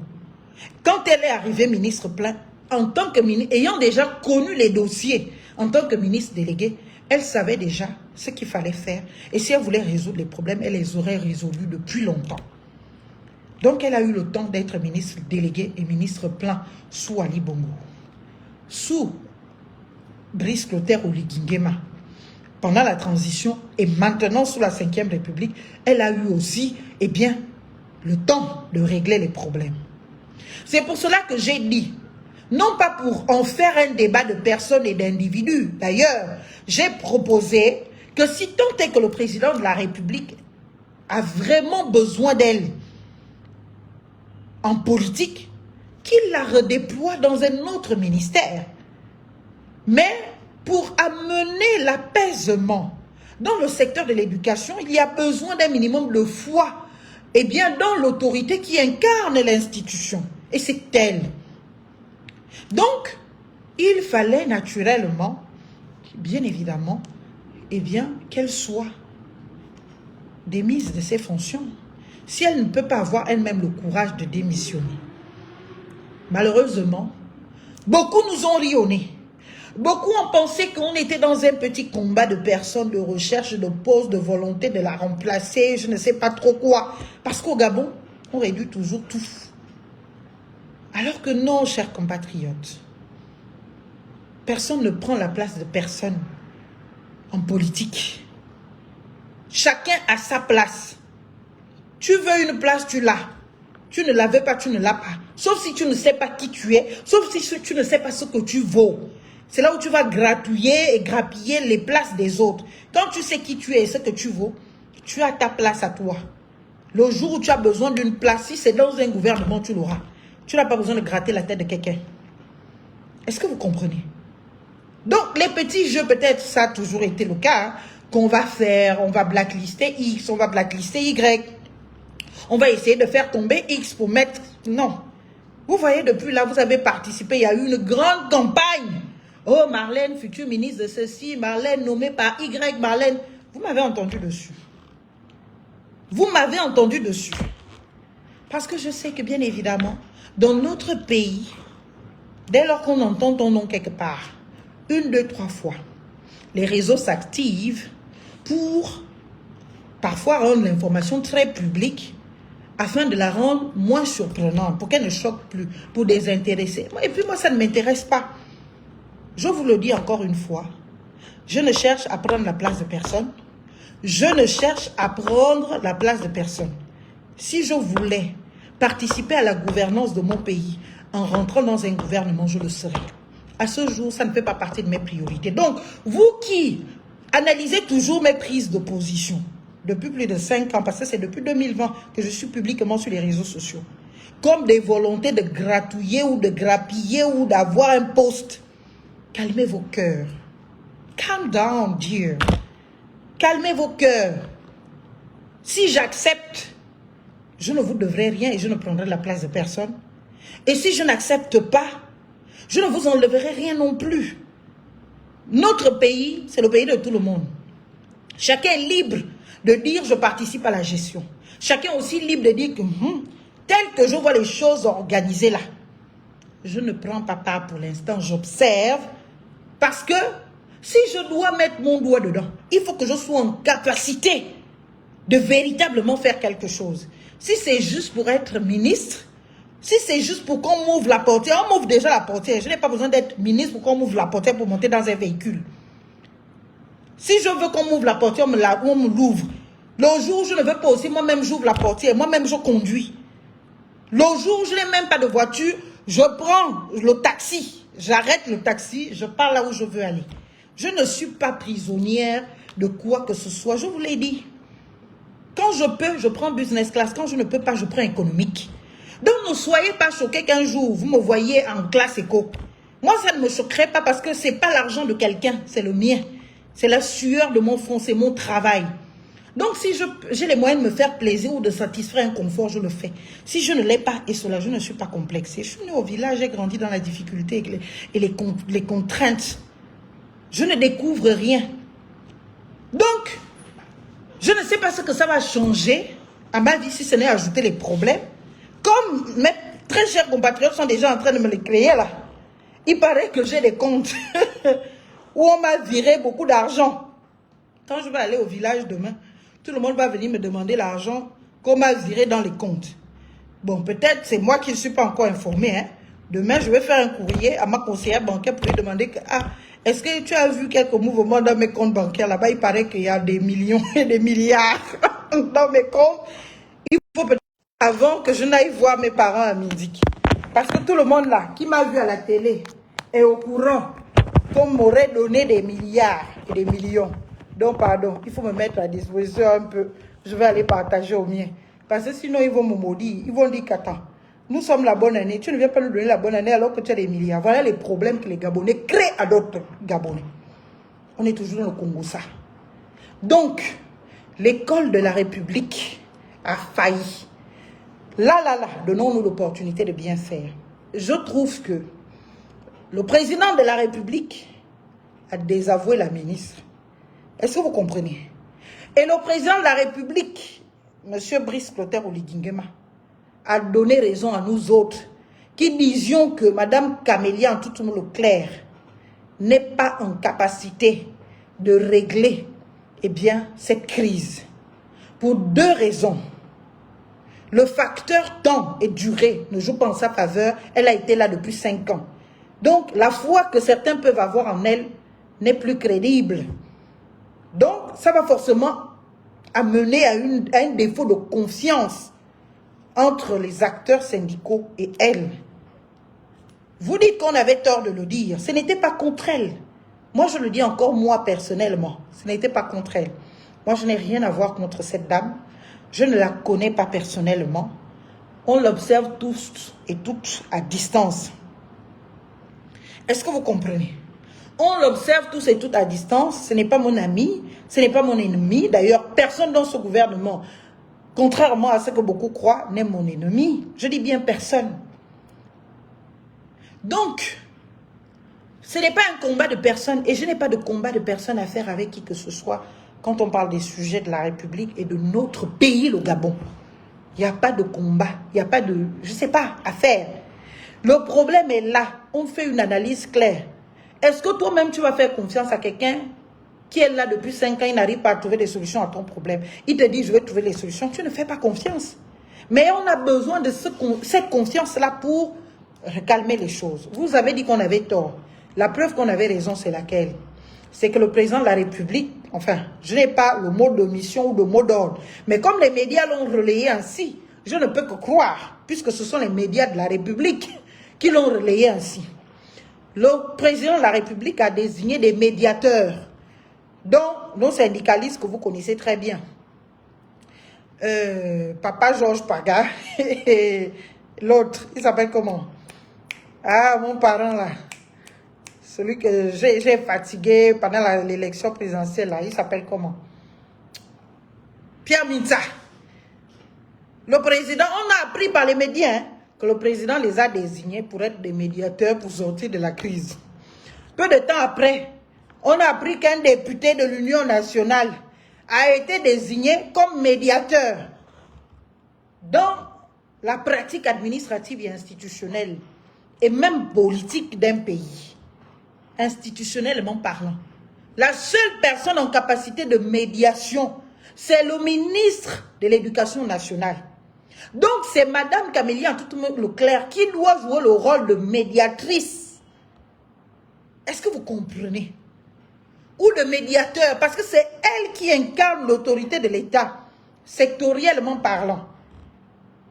quand elle est arrivée ministre plein, en tant que ministre, ayant déjà connu les dossiers en tant que ministre délégué, elle savait déjà ce qu'il fallait faire. Et si elle voulait résoudre les problèmes, elle les aurait résolus depuis longtemps. Donc, elle a eu le temps d'être ministre délégué et ministre plein sous Ali Bongo. Sous Brice Clotaire Oligui-Nguema, pendant la transition et maintenant sous la 5e République, elle a eu aussi, eh bien, le temps de régler les problèmes. C'est pour cela que j'ai dit, non pas pour en faire un débat de personnes et d'individus. D'ailleurs, j'ai proposé que si tant est que le président de la République a vraiment besoin d'elle en politique, qu'il la redéploie dans un autre ministère. Mais pour amener l'apaisement dans le secteur de l'éducation, il y a besoin d'un minimum de foi, eh bien, dans l'autorité qui incarne l'institution. Et c'est elle. Donc, il fallait naturellement, bien évidemment, eh bien, qu'elle soit démise de ses fonctions. Si elle ne peut pas avoir elle-même le courage de démissionner. Malheureusement, beaucoup nous ont ri au nez. Beaucoup ont pensé qu'on était dans un petit combat de personnes, de recherche, de pause, de volonté de la remplacer, je ne sais pas trop quoi. Parce qu'au Gabon, on réduit toujours tout. Alors que non, chers compatriotes, personne ne prend la place de personne en politique. Chacun a sa place. Tu veux une place, tu l'as. Tu ne la veux pas, tu ne l'as pas. Sauf si tu ne sais pas qui tu es, sauf si tu ne sais pas ce que tu vaux. C'est là où tu vas gratouiller et grappiller les places des autres. Quand tu sais qui tu es et ce que tu vaux, tu as ta place à toi. Le jour où tu as besoin d'une place, si c'est dans un gouvernement, tu l'auras. Tu n'as pas besoin de gratter la tête de quelqu'un. Est-ce que vous comprenez? Donc, les petits jeux, peut-être, ça a toujours été le cas, hein, qu'on va faire, on va blacklister X, on va blacklister Y. On va essayer de faire tomber X pour mettre... Non. Vous voyez, depuis là, vous avez participé, il y a eu une grande campagne. Oh, Marlène, future ministre de ceci, Marlène nommée par Y, Marlène. Vous m'avez entendu dessus. Vous m'avez entendu dessus. Parce que je sais que, bien évidemment, dans notre pays, dès lors qu'on entend ton nom quelque part, 1, 2, 3 fois, les réseaux s'activent pour parfois rendre l'information très publique afin de la rendre moins surprenante, pour qu'elle ne choque plus, pour désintéresser. Et puis moi, ça ne m'intéresse pas. Je vous le dis encore une fois, je ne cherche à prendre la place de personne. Je ne cherche à prendre la place de personne. Si je voulais participer à la gouvernance de mon pays en rentrant dans un gouvernement, je le serais. À ce jour, ça ne fait pas partie de mes priorités. Donc, vous qui analysez toujours mes prises de position, depuis plus de 5 ans, parce que c'est depuis 2020 que je suis publiquement sur les réseaux sociaux, comme des volontés de gratouiller ou de grappiller ou d'avoir un poste, calmez vos cœurs. Calm down, dear. Calmez vos cœurs. Si j'accepte, je ne vous devrai rien et je ne prendrai la place de personne. Et si je n'accepte pas, je ne vous enlèverai rien non plus. Notre pays, c'est le pays de tout le monde. Chacun est libre de dire je participe à la gestion. Chacun est aussi libre de dire que tel que je vois les choses organisées là, je ne prends pas part pour l'instant, j'observe. Parce que si je dois mettre mon doigt dedans, il faut que je sois en capacité de véritablement faire quelque chose. Si c'est juste pour être ministre, si c'est juste pour qu'on m'ouvre la portière, on m'ouvre déjà la portière. Je n'ai pas besoin d'être ministre pour qu'on m'ouvre la portière pour monter dans un véhicule. Si je veux qu'on m'ouvre la portière, on me l'ouvre. Le jour où je ne veux pas aussi, moi-même j'ouvre la portière, moi-même je conduis. Le jour où je n'ai même pas de voiture, je prends le taxi. J'arrête le taxi, je pars là où je veux aller. Je ne suis pas prisonnière de quoi que ce soit, je vous l'ai dit. Quand je peux, je prends business class. Quand je ne peux pas, je prends économique. Donc ne soyez pas choqués qu'un jour, vous me voyez en classe éco. Moi, ça ne me choquerait pas parce que ce n'est pas l'argent de quelqu'un, c'est le mien. C'est la sueur de mon front, c'est mon travail. Donc, si j'ai les moyens de me faire plaisir ou de satisfaire un confort, je le fais. Si je ne l'ai pas, et cela, je ne suis pas complexée. Je suis née au village, j'ai grandi dans la difficulté et les contraintes. Je ne découvre rien. Donc, je ne sais pas ce que ça va changer à ma vie si ce n'est ajouter les problèmes. Comme mes très chers compatriotes sont déjà en train de me les créer là. Il paraît que j'ai des comptes où on m'a viré beaucoup d'argent. Quand je vais aller au village demain, tout le monde va venir me demander l'argent qu'on m'a viré dans les comptes. Bon, peut-être c'est moi qui ne suis pas encore informé. Hein. Demain, je vais faire un courrier à ma conseillère bancaire pour lui demander que, est-ce que tu as vu quelques mouvements dans mes comptes bancaires là-bas? Il paraît qu'il y a des millions et des milliards dans mes comptes. Il faut peut-être avant que je n'aille voir mes parents à midi. Parce que tout le monde là, qui m'a vu à la télé, est au courant qu'on m'aurait donné des milliards et des millions. Donc, pardon, il faut me mettre à disposition un peu. Je vais aller partager au mien. Parce que sinon, ils vont me maudire. Ils vont dire qu'attends, nous sommes la bonne année. Tu ne viens pas nous donner la bonne année alors que tu as des milliards. Voilà les problèmes que les Gabonais créent à d'autres Gabonais. On est toujours dans le Congo, ça. Donc, l'école de la République a failli. Là, donnons-nous l'opportunité de bien faire. Je trouve que le président de la République a désavoué la ministre. Est-ce que vous comprenez? Et le président de la République, M. Brice Clotaire Oligingema, a donné raison à nous autres qui disions que Mme Camélia Ntoutoumou-Leclerc n'est pas en capacité de régler cette crise. Pour deux raisons. Le facteur temps et durée ne joue pas en sa faveur. Elle a été là depuis 5 ans. Donc, la foi que certains peuvent avoir en elle n'est plus crédible. Donc, ça va forcément amener à un défaut de confiance entre les acteurs syndicaux et elle. Vous dites qu'on avait tort de le dire. Ce n'était pas contre elle. Moi, je le dis encore, moi, personnellement. Ce n'était pas contre elle. Moi, je n'ai rien à voir contre cette dame. Je ne la connais pas personnellement. On l'observe tous et toutes à distance. Est-ce que vous comprenez? On l'observe tous et toutes à distance. Ce n'est pas mon ami, ce n'est pas mon ennemi. D'ailleurs, personne dans ce gouvernement, contrairement à ce que beaucoup croient, n'est mon ennemi. Je dis bien personne. Donc, ce n'est pas un combat de personne et je n'ai pas de combat de personne à faire avec qui que ce soit quand on parle des sujets de la République et de notre pays, le Gabon. Il n'y a pas de combat, il n'y a pas de, je ne sais pas, à faire. Le problème est là. On fait une analyse claire. Est-ce que toi-même, tu vas faire confiance à quelqu'un qui est là depuis 5 ans, il n'arrive pas à trouver des solutions à ton problème? Il te dit, je vais trouver les solutions. Tu ne fais pas confiance. Mais on a besoin de cette confiance-là pour calmer les choses. Vous avez dit qu'on avait tort. La preuve qu'on avait raison, c'est laquelle? C'est que le président de la République, enfin, je n'ai pas le mot de mission ou de mot d'ordre, mais comme les médias l'ont relayé ainsi, je ne peux que croire, puisque ce sont les médias de la République qui l'ont relayé ainsi. Le président de la République a désigné des médiateurs, dont nos syndicalistes que vous connaissez très bien. Papa Georges Paga et l'autre, il s'appelle comment? Ah, mon parent là. Celui que j'ai fatigué pendant l'élection présidentielle, là, il s'appelle comment? Pierre Mintsa. Le président, on a appris par les médias que le président les a désignés pour être des médiateurs pour sortir de la crise. Peu de temps après, on a appris qu'un député de l'Union nationale a été désigné comme médiateur dans la pratique administrative et institutionnelle et même politique d'un pays. Institutionnellement parlant. La seule personne en capacité de médiation, c'est le ministre de l'Éducation nationale. Donc, c'est Mme Camélia Ntoutoumou-Leclerc qui doit jouer le rôle de médiatrice. Est-ce que vous comprenez? ou de médiateur, parce que c'est elle qui incarne l'autorité de l'État, sectoriellement parlant.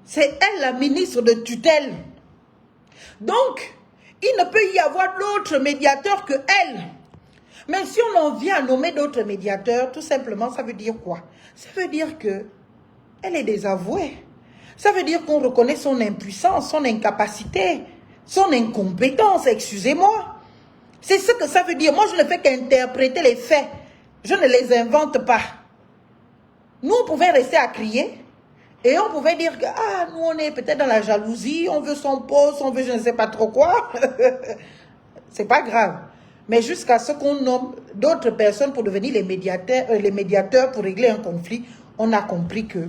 C'est elle la ministre de tutelle. Donc, il ne peut y avoir d'autre médiateur que elle. Mais si on en vient à nommer d'autres médiateurs, tout simplement, ça veut dire quoi? Ça veut dire que elle est désavouée. Ça veut dire qu'on reconnaît son impuissance, son incapacité, son incompétence, excusez-moi. C'est ce que ça veut dire. Moi, je ne fais qu'interpréter les faits. Je ne les invente pas. Nous, on pouvait rester à crier et on pouvait dire que, ah, nous, on est peut-être dans la jalousie, on veut son poste, on veut je ne sais pas trop quoi. C'est pas grave. Mais jusqu'à ce qu'on nomme d'autres personnes pour devenir les médiateurs pour régler un conflit, on a compris que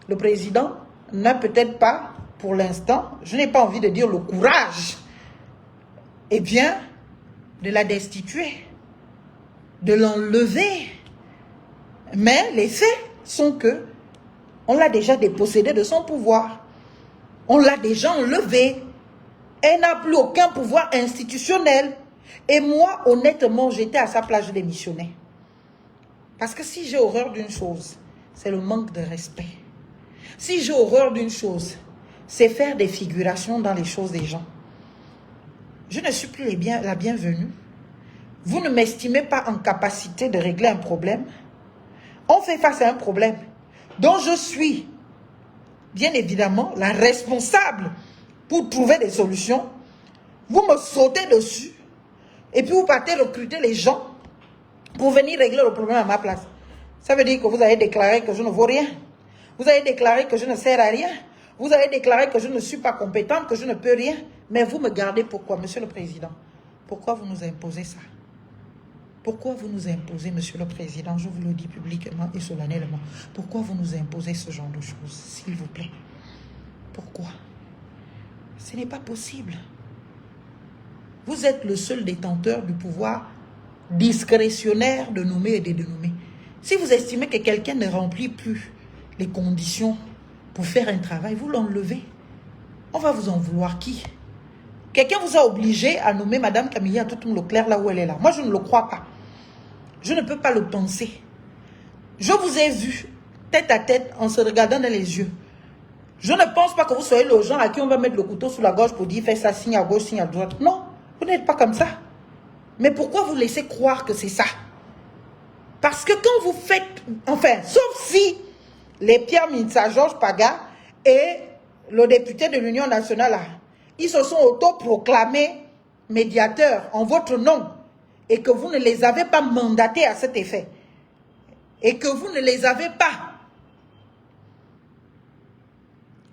le président n'a peut-être pas, pour l'instant, je n'ai pas envie de dire le courage, eh bien, de la destituer, de l'enlever. Mais les faits sont que on l'a déjà dépossédée de son pouvoir. On l'a déjà enlevée. Elle n'a plus aucun pouvoir institutionnel. Et moi, honnêtement, j'étais à sa place, je démissionnais. Parce que si j'ai horreur d'une chose, c'est le manque de respect. Si j'ai horreur d'une chose, c'est faire des figurations dans les choses des gens. Je ne suis plus la bienvenue. Vous ne m'estimez pas en capacité de régler un problème. On fait face à un problème dont je suis, bien évidemment, la responsable pour trouver des solutions. Vous me sautez dessus et puis vous partez recruter les gens pour venir régler le problème à ma place. Ça veut dire que vous avez déclaré que je ne vaux rien. Vous avez déclaré que je ne sers à rien. Vous avez déclaré que je ne suis pas compétente, que je ne peux rien. Mais vous me gardez pourquoi, Monsieur le Président? Pourquoi vous nous imposez ça? Pourquoi vous nous imposez, Monsieur le Président, je vous le dis publiquement et solennellement, pourquoi vous nous imposez ce genre de choses, s'il vous plaît? Pourquoi? Ce n'est pas possible. Vous êtes le seul détenteur du pouvoir discrétionnaire de nommer et de dénommer. Si vous estimez que quelqu'un ne remplit plus les conditions pour faire un travail, vous l'enlevez. On va vous en vouloir qui? Quelqu'un vous a obligé à nommer Madame Camilla Toutoum Leclerc là où elle est là. Moi, je ne le crois pas. Je ne peux pas le penser. Je vous ai vu tête à tête en se regardant dans les yeux. Je ne pense pas que vous soyez le genre à qui on va mettre le couteau sous la gorge pour dire fais ça, signe à gauche, signe à droite. Non, vous n'êtes pas comme ça. Mais pourquoi vous laissez croire que c'est ça? Parce que quand vous faites, enfin, sauf si les Pierre Mintsa, Georges Paga et le député de l'Union nationale, là, ils se sont autoproclamés médiateurs en votre nom et que vous ne les avez pas mandatés à cet effet et que vous ne les avez pas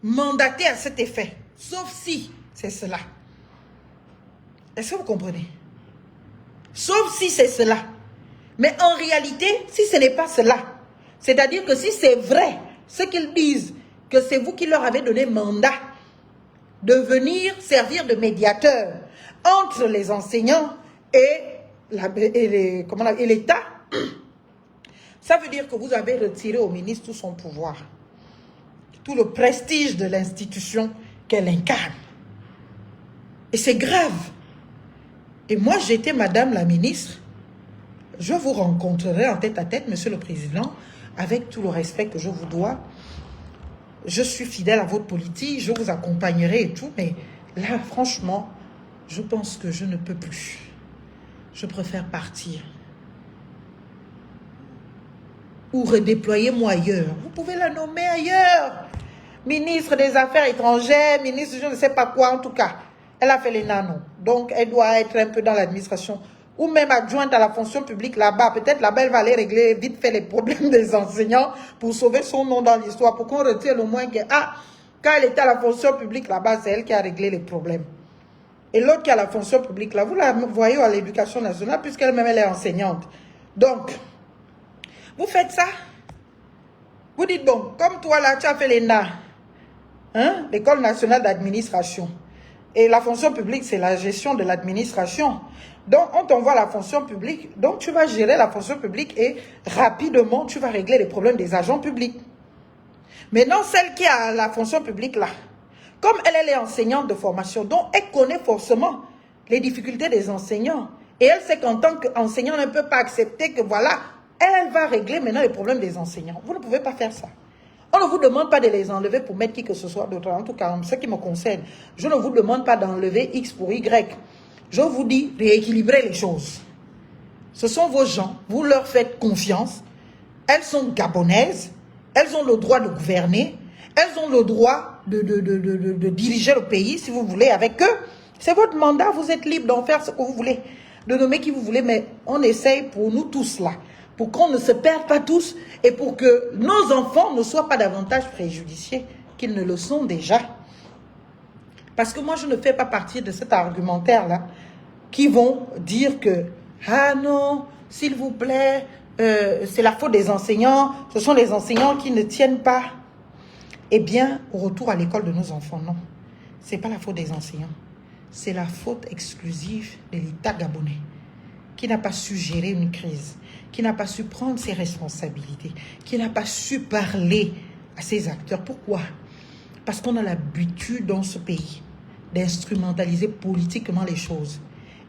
mandatés à cet effet, sauf si c'est cela. Est-ce que vous comprenez? Sauf si c'est cela. Mais en réalité, si ce n'est pas cela, c'est-à-dire que si c'est vrai ce qu'ils disent, que c'est vous qui leur avez donné mandat de venir servir de médiateur entre les enseignants et l'État, ça veut dire que vous avez retiré au ministre tout son pouvoir, tout le prestige de l'institution qu'elle incarne. Et c'est grave. Et moi, j'étais Madame la ministre, je vous rencontrerai en tête à tête, Monsieur le Président, avec tout le respect que je vous dois. Je suis fidèle à votre politique, je vous accompagnerai et tout, mais là, franchement, je pense que je ne peux plus. Je préfère partir. Ou redéployez-moi ailleurs. Vous pouvez la nommer ailleurs. Ministre des Affaires étrangères, ministre je ne sais pas quoi, en tout cas. Elle a fait les nanos. Donc, elle doit être un peu dans l'administration. Ou même adjointe à la fonction publique là-bas. Peut-être là-bas, elle va aller régler vite fait les problèmes des enseignants pour sauver son nom dans l'histoire. Pour qu'on retienne au moins que, ah, quand elle était à la fonction publique là-bas, c'est elle qui a réglé les problèmes. Et l'autre qui a la fonction publique là, vous la voyez à l'éducation nationale, puisqu'elle-même, elle est enseignante. Donc, vous faites ça. Vous dites, bon, comme toi là, tu as fait l'ENA, hein, l'École nationale d'administration. Et la fonction publique, c'est la gestion de l'administration. Donc, on t'envoie la fonction publique. Donc, tu vas gérer la fonction publique et rapidement, tu vas régler les problèmes des agents publics. Maintenant, celle qui a la fonction publique là, comme elle est enseignante de formation, donc elle connaît forcément les difficultés des enseignants. Et elle sait qu'en tant qu'enseignant, on ne peut pas accepter que voilà, elle va régler maintenant les problèmes des enseignants. Vous ne pouvez pas faire ça. On ne vous demande pas de les enlever pour mettre qui que ce soit d'autre. En tout cas, en ce qui me concerne, je ne vous demande pas d'enlever X pour Y. Je vous dis rééquilibrer les choses. Ce sont vos gens, vous leur faites confiance. Elles sont gabonaises, elles ont le droit de gouverner, elles ont le droit de diriger le pays, si vous voulez, avec eux. C'est votre mandat, vous êtes libre d'en faire ce que vous voulez, de nommer qui vous voulez, mais on essaye pour nous tous là, pour qu'on ne se perde pas tous et pour que nos enfants ne soient pas davantage préjudiciés qu'ils ne le sont déjà. Parce que moi, je ne fais pas partie de cet argumentaire-là qui vont dire que « Ah non, s'il vous plaît, c'est la faute des enseignants, ce sont les enseignants qui ne tiennent pas. » Eh bien, au retour à l'école de nos enfants, non. Ce n'est pas la faute des enseignants. C'est la faute exclusive de l'État gabonais qui n'a pas su gérer une crise, qui n'a pas su prendre ses responsabilités, qui n'a pas su parler à ses acteurs. Pourquoi? Parce qu'on a l'habitude dans ce pays d'instrumentaliser politiquement les choses.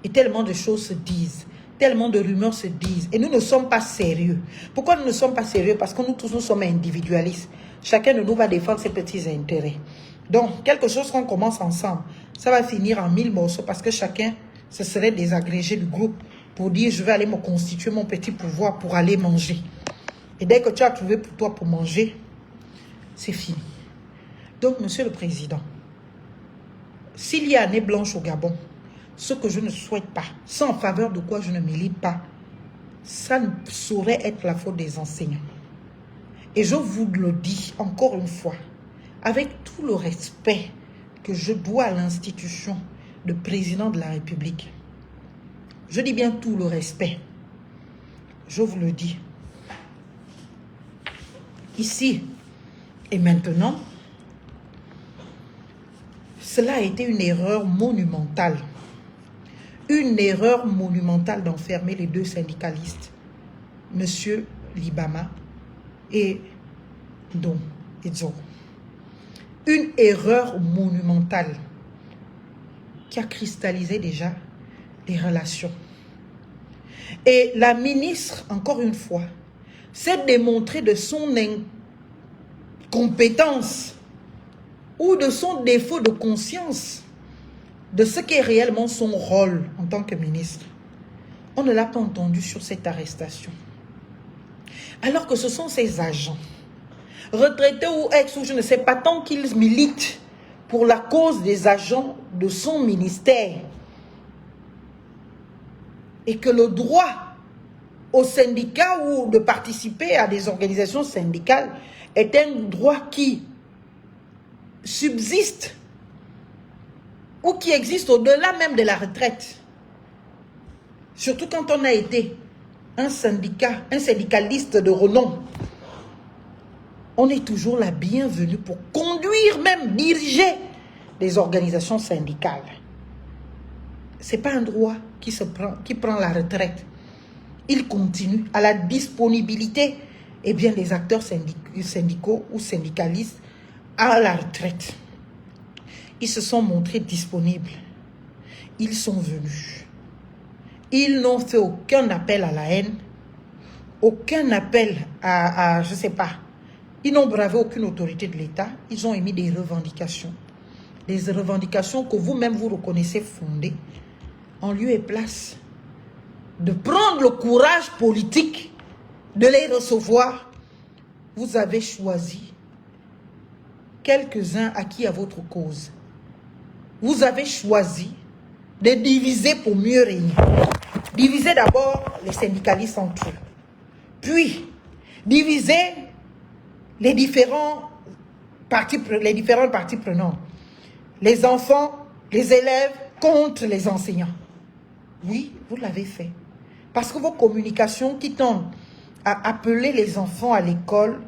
Et tellement de choses se disent, tellement de rumeurs se disent. Et nous ne sommes pas sérieux. Pourquoi nous ne sommes pas sérieux? Parce que nous tous, nous sommes individualistes. Chacun de nous va défendre ses petits intérêts. Donc, quelque chose qu'on commence ensemble, ça va finir en 1000 morceaux parce que chacun se serait désagrégé du groupe pour dire je vais aller me constituer mon petit pouvoir pour aller manger. Et dès que tu as trouvé pour toi pour manger, c'est fini. Donc, Monsieur le Président, s'il y a année blanche au Gabon, ce que je ne souhaite pas, c'est en faveur de quoi je ne milite pas, ça ne saurait être la faute des enseignants. Et je vous le dis encore une fois, avec tout le respect que je dois à l'institution de président de la République. Je dis bien tout le respect. Je vous le dis. Ici et maintenant, cela a été une erreur monumentale. Une erreur monumentale d'enfermer les deux syndicalistes, M. Libama et Don Edzo. Une erreur monumentale qui a cristallisé déjà les relations. Et la ministre, encore une fois, s'est démontrée de son incompétence ou de son défaut de conscience de ce qu'est réellement son rôle en tant que ministre. On ne l'a pas entendu sur cette arrestation. Alors que ce sont ses agents, retraités ou ex, ou je ne sais pas, tant qu'ils militent pour la cause des agents de son ministère, et que le droit aux syndicats ou de participer à des organisations syndicales est un droit qui subsiste ou qui existe au-delà même de la retraite. Surtout quand on a été un syndicaliste de renom. On est toujours la bienvenue pour conduire, même diriger des organisations syndicales. Ce n'est pas un droit qui prend la retraite. Il continue à la disponibilité des acteurs syndicaux ou syndicalistes à la retraite. Ils se sont montrés disponibles. Ils sont venus. Ils n'ont fait aucun appel à la haine, aucun appel à je ne sais pas. Ils n'ont bravé aucune autorité de l'État. Ils ont émis des revendications. Des revendications que vous-même vous reconnaissez fondées. En lieu et place de prendre le courage politique de les recevoir, vous avez choisi quelques-uns acquis à votre cause. Vous avez choisi de diviser pour mieux régner. Diviser d'abord les syndicalistes entre eux. Puis, diviser les différentes parties prenantes. Les enfants, les élèves contre les enseignants. Oui, vous l'avez fait. Parce que vos communications qui tendent à appeler les enfants à l'école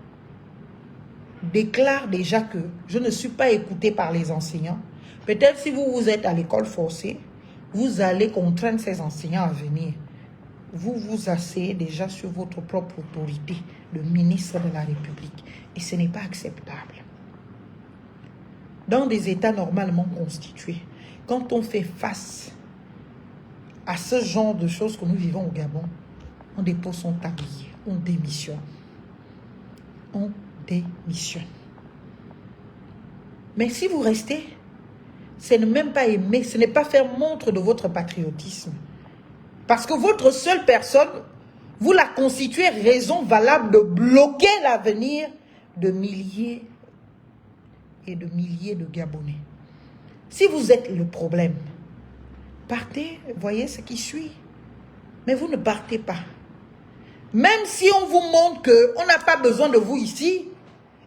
déclarent déjà que je ne suis pas écouté par les enseignants. Peut-être si vous êtes à l'école forcée, vous allez contraindre ces enseignants à venir. Vous vous asseyez déjà sur votre propre autorité de ministre de la République. Et ce n'est pas acceptable. Dans des États normalement constitués, quand on fait face à ce genre de choses que nous vivons au Gabon, on dépose son tablier, on démissionne. On démissionne. Mais si vous restez, ce n'est même pas aimer, ce n'est pas faire montre de votre patriotisme. Parce que votre seule personne, vous la constituez raison valable de bloquer l'avenir de milliers et de milliers de Gabonais. Si vous êtes le problème, partez, voyez ce qui suit. Mais vous ne partez pas. Même si on vous montre qu'on n'a pas besoin de vous ici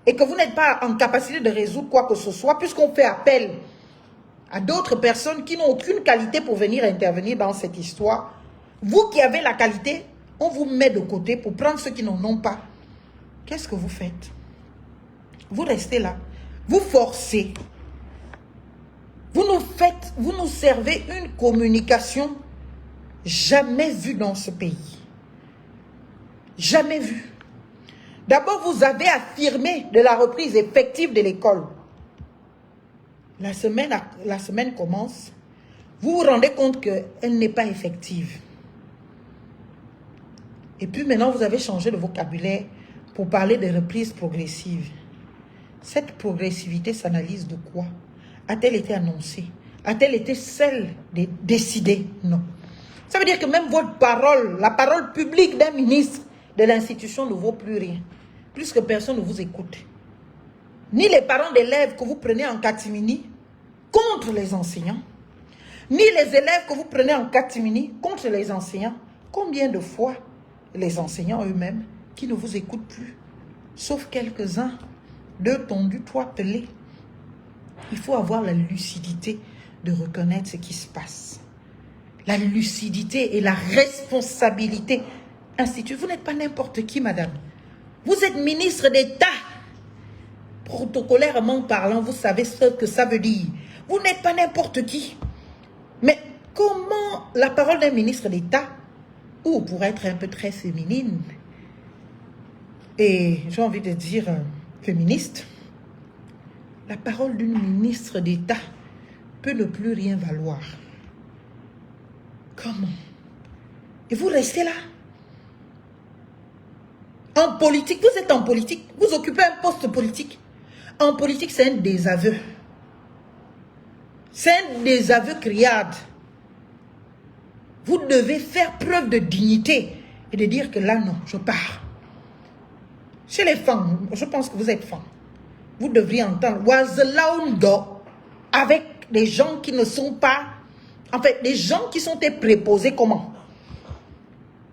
et que vous n'êtes pas en capacité de résoudre quoi que ce soit, puisqu'on fait appel à d'autres personnes qui n'ont aucune qualité pour venir intervenir dans cette histoire, vous qui avez la qualité, on vous met de côté pour prendre ceux qui n'en ont pas. Qu'est-ce que vous faites? Vous restez là. Vous forcez. Vous nous servez une communication jamais vue dans ce pays. Jamais vue. D'abord, vous avez affirmé de la reprise effective de l'école. La semaine commence. Vous vous rendez compte qu'elle n'est pas effective. Et puis maintenant, vous avez changé de vocabulaire pour parler de reprise progressive. Cette progressivité s'analyse de quoi? A-t-elle été annoncée? A-t-elle été celle de décider? Non. Ça veut dire que même votre parole, la parole publique d'un ministre de l'institution ne vaut plus rien. Puisque personne ne vous écoute. Ni les parents d'élèves que vous prenez en catimini contre les enseignants, ni les élèves que vous prenez en catimini contre les enseignants. Combien de fois les enseignants eux-mêmes qui ne vous écoutent plus, sauf quelques-uns, deux tondus, trois pelés. Il faut avoir la lucidité de reconnaître ce qui se passe. La lucidité et la responsabilité instituée. Vous n'êtes pas n'importe qui, madame. Vous êtes ministre d'État. Protocolairement parlant, vous savez ce que ça veut dire. Vous n'êtes pas n'importe qui. Mais comment la parole d'un ministre d'État, ou pour être un peu très féminine, et j'ai envie de dire féministe, la parole d'une ministre d'État peut ne plus rien valoir. Comment? Et vous restez là. En politique, vous êtes en politique, vous occupez un poste politique. En politique, c'est un désaveu. C'est un désaveu criade. Vous devez faire preuve de dignité et de dire que là, non, je pars. Chez les femmes, je pense que vous êtes femmes. Vous devriez entendre Wazalaundo avec des gens qui ne sont pas, en fait, des gens qui sont préposés comment?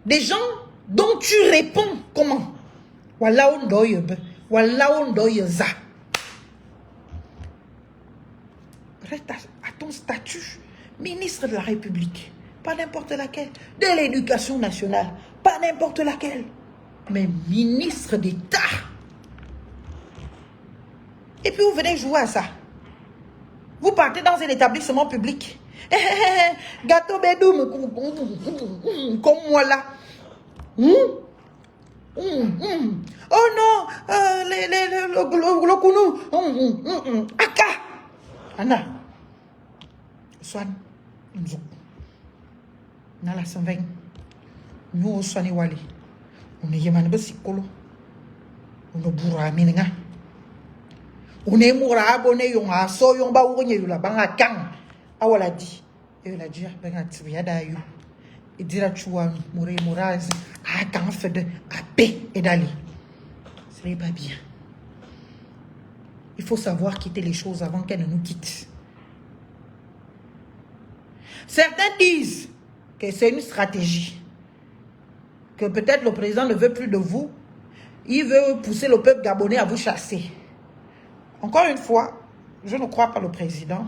Des gens dont tu réponds comment? Walaundo yebe, walaundo yeza. Reste à ton statut, ministre de la République, pas n'importe laquelle, de l'éducation nationale, pas n'importe laquelle, mais ministre d'État. Et puis vous venez jouer à ça. Vous partez dans un établissement public. Gâteau bédoum, comme moi là. Oh non, le kounou. Aka. Anna. Swan. Nzou. Nala sanveng. Nous swani wali. On est yemane besikolo. On est bourra mininga. On est moura abonné yon a so yon ba wonye yula banga kang. Awala di. Et la dia benga tibia da yu. Et dira chouan mouré mourazi. A kang fede a paix et d'aller. Ce n'est pas bien. Il faut savoir quitter les choses avant qu'elles ne nous quittent. Certains disent que c'est une stratégie. Que peut-être le président ne veut plus de vous. Il veut pousser le peuple gabonais à vous chasser. Encore une fois, je ne crois pas le président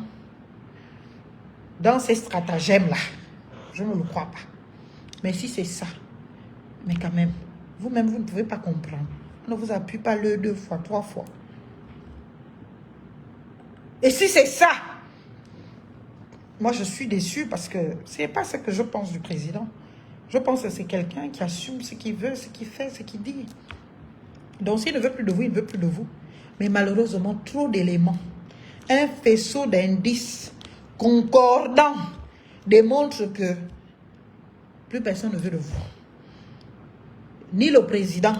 dans ces stratagèmes-là. Je ne le crois pas. Mais si c'est ça, mais quand même, vous-même, vous ne pouvez pas comprendre. On ne vous appuie pas le 2 fois, 3 fois. Et si c'est ça, moi je suis déçue parce que ce n'est pas ce que je pense du président. Je pense que c'est quelqu'un qui assume ce qu'il veut, ce qu'il fait, ce qu'il dit. Donc s'il ne veut plus de vous, il ne veut plus de vous. Mais malheureusement, trop d'éléments, un faisceau d'indices concordants démontre que Plus personne ne veut de vous. Ni le président,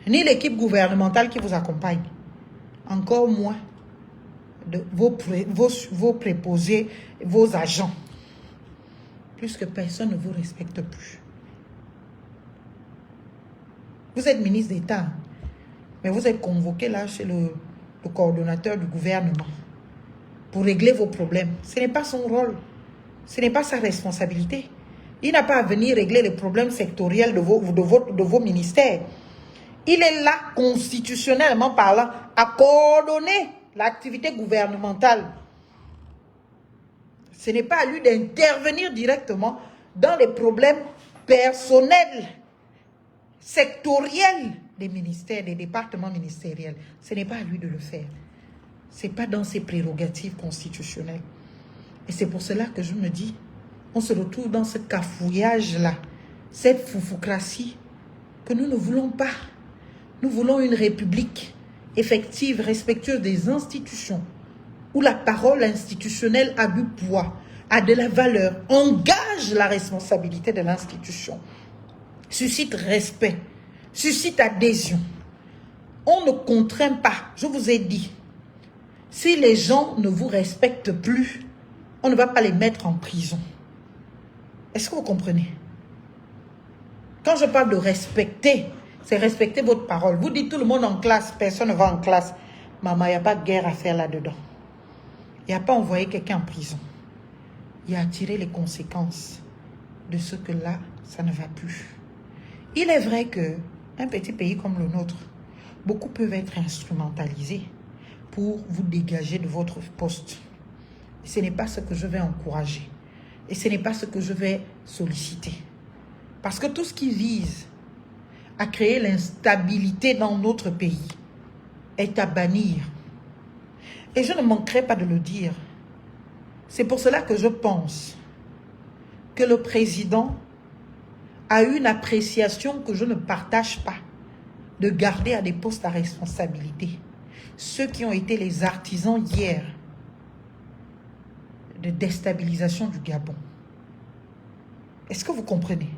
ni l'équipe gouvernementale qui vous accompagne. Encore moins de vos préposés, vos agents. Puisque personne ne vous respecte plus. Vous êtes ministre d'État, mais vous êtes convoqué là chez le coordonnateur du gouvernement pour régler vos problèmes. Ce n'est pas son rôle. Ce n'est pas sa responsabilité. Il n'a pas à venir régler les problèmes sectoriels de vos ministères. Il est là, constitutionnellement parlant, à coordonner l'activité gouvernementale. Ce n'est pas à lui d'intervenir directement dans les problèmes personnels, sectoriels des ministères, des départements ministériels. Ce n'est pas à lui de le faire. Ce n'est pas dans ses prérogatives constitutionnelles. Et c'est pour cela que je me dis, on se retrouve dans ce cafouillage-là, cette foufoucratie que nous ne voulons pas. Nous voulons une république effective, respectueuse des institutions, où la parole institutionnelle a du poids, a de la valeur, engage la responsabilité de l'institution, suscite respect, suscite adhésion. On ne contraint pas, je vous ai dit, si les gens ne vous respectent plus, on ne va pas les mettre en prison. Est-ce que vous comprenez? Quand je parle de respecter, c'est respecter votre parole. Vous dites tout le monde en classe, personne ne va en classe. Maman, il n'y a pas de guerre à faire là-dedans. Il n'y a pas envoyé quelqu'un en prison. Il y a à tirer les conséquences de ce que là, ça ne va plus. Il est vrai qu'un petit pays comme le nôtre, beaucoup peuvent être instrumentalisés pour vous dégager de votre poste. Et ce n'est pas ce que je vais encourager. Et ce n'est pas ce que je vais solliciter. Parce que tout ce qui vise à créer l'instabilité dans notre pays est à bannir. Et je ne manquerai pas de le dire. C'est pour cela que je pense que le président a une appréciation que je ne partage pas, de garder à des postes à responsabilité ceux qui ont été les artisans hier de déstabilisation du Gabon. Est-ce que vous comprenez?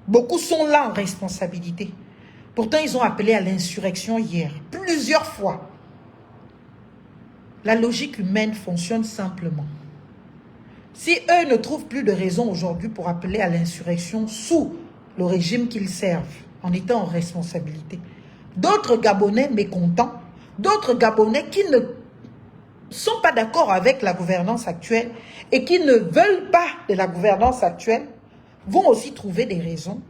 Beaucoup sont là en responsabilité. Pourtant, ils ont appelé à l'insurrection hier, plusieurs fois. La logique humaine fonctionne simplement. Si eux ne trouvent plus de raison aujourd'hui pour appeler à l'insurrection sous le régime qu'ils servent, en étant en responsabilité, d'autres Gabonais mécontents, d'autres Gabonais qui ne sont pas d'accord avec la gouvernance actuelle et qui ne veulent pas de la gouvernance actuelle, vont aussi trouver des raisons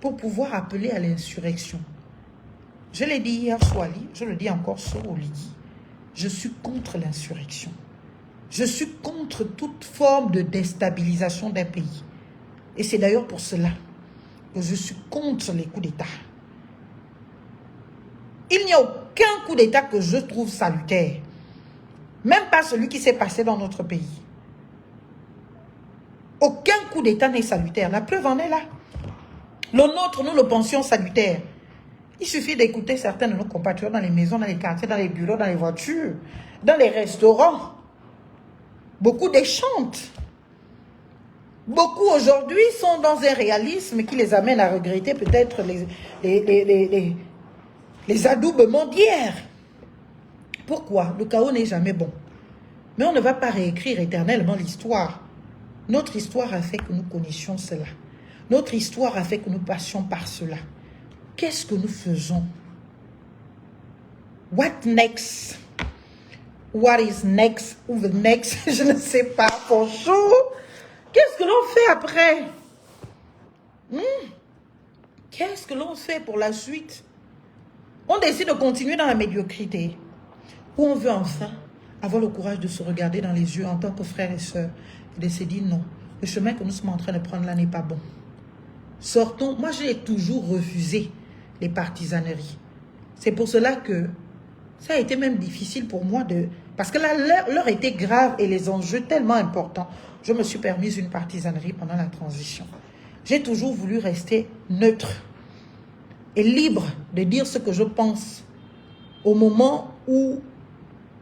pour pouvoir appeler à l'insurrection. Je l'ai dit hier soir, je le dis encore ce Oligi. Je suis contre l'insurrection. Je suis contre toute forme de déstabilisation d'un pays. Et c'est d'ailleurs pour cela que je suis contre les coups d'État. Il n'y a aucun coup d'État que je trouve salutaire. Même pas celui qui s'est passé dans notre pays. Aucun coup d'État n'est salutaire. La preuve en est là. Le nôtre, nous le pensions salutaire. Il suffit d'écouter certains de nos compatriotes dans les maisons, dans les quartiers, dans les bureaux, dans les voitures, dans les restaurants. Beaucoup déchantent. Beaucoup aujourd'hui sont dans un réalisme qui les amène à regretter peut-être les adoubements d'hier. Pourquoi? Le chaos n'est jamais bon. Mais on ne va pas réécrire éternellement l'histoire. Notre histoire a fait que nous connaissions cela. Notre histoire a fait que nous passions par cela. Qu'est-ce que nous faisons? What next? What is next? Ou the next? Je ne sais pas. Bonjour. Qu'est-ce que l'on fait après? Qu'est-ce que l'on fait pour la suite? On décide de continuer dans la médiocrité. Ou on veut enfin avoir le courage de se regarder dans les yeux en tant que frères et sœurs et de se dire non, le chemin que nous sommes en train de prendre là n'est pas bon. Sortons. Moi, j'ai toujours refusé les partisaneries. C'est pour cela que ça a été même difficile pour moi de... Parce que l'heure était grave et les enjeux tellement importants. Je me suis permise une partisanerie pendant la transition. J'ai toujours voulu rester neutre et libre de dire ce que je pense au moment où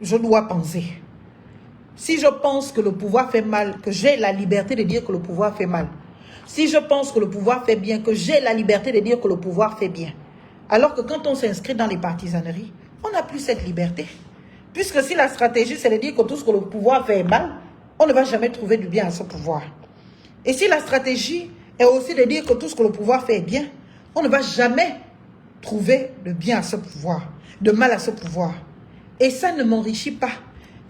je dois penser. Si je pense que le pouvoir fait mal, que j'ai la liberté de dire que le pouvoir fait mal, Si je pense que le pouvoir fait bien, que j'ai la liberté de dire que le pouvoir fait bien, alors que quand on s'inscrit dans les partisaneries, on n'a plus cette liberté. Puisque si la stratégie, c'est de dire que tout ce que le pouvoir fait est mal, on ne va jamais trouver du bien à ce pouvoir. Et si la stratégie est aussi de dire que tout ce que le pouvoir fait est bien, on ne va jamais trouver de bien à ce pouvoir, de mal à ce pouvoir. Et ça ne m'enrichit pas.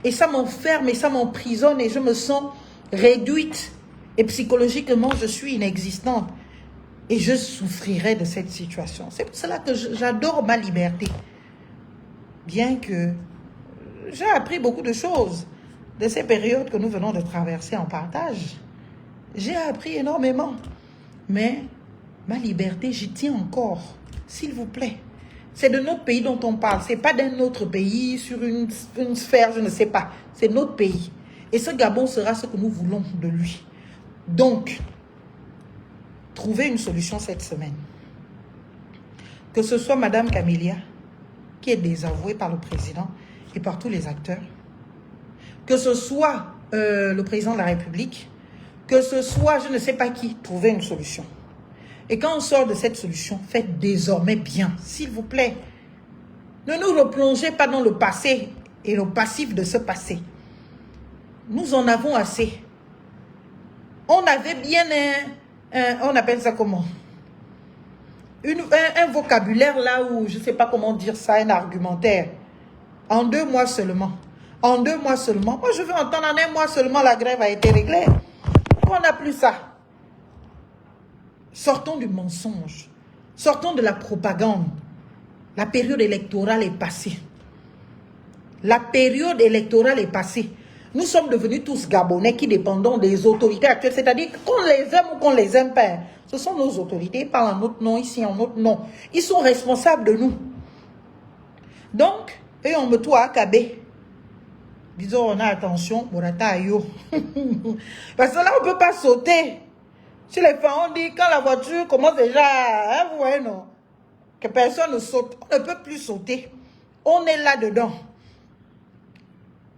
Et ça m'enferme et ça m'emprisonne et je me sens réduite. Et psychologiquement, je suis inexistante. Et je souffrirai de cette situation. C'est pour cela que j'adore ma liberté. Bien que j'ai appris beaucoup de choses de ces périodes que nous venons de traverser en partage. J'ai appris énormément. Mais ma liberté, j'y tiens encore. S'il vous plaît. C'est de notre pays dont on parle. Ce n'est pas d'un autre pays, sur une sphère, je ne sais pas. C'est notre pays. Et ce Gabon sera ce que nous voulons de lui. Donc, trouvez une solution cette semaine. Que ce soit Madame Camélia, qui est désavouée par le président et par tous les acteurs. Que ce soit le président de la République. Que ce soit je ne sais pas qui. Trouvez une solution. Et quand on sort de cette solution, faites désormais bien, s'il vous plaît. Ne nous replongez pas dans le passé et le passif de ce passé. Nous en avons assez. On avait bien on appelle ça comment? Un vocabulaire là où, je ne sais pas comment dire ça, un argumentaire. En 2 mois seulement. En 2 mois seulement. Moi, je veux entendre en 1 mois seulement la grève a été réglée. Pourquoi on n'a plus ça? Sortons du mensonge. Sortons de la propagande. La période électorale est passée. La période électorale est passée. Nous sommes devenus tous Gabonais qui dépendons des autorités actuelles. C'est-à-dire qu'on les aime ou qu'on les aime pas. Ce sont nos autorités. Ils parlent en notre nom, ici en notre nom. Ils sont responsables de nous. Donc, et on me toit à Kabé. Disons, on a attention, Morata Ayo. Parce que là, on ne peut pas sauter. Chez les femmes, on dit, quand la voiture commence déjà, hein, vous voyez, non, que personne ne saute, on ne peut plus sauter. On est là-dedans.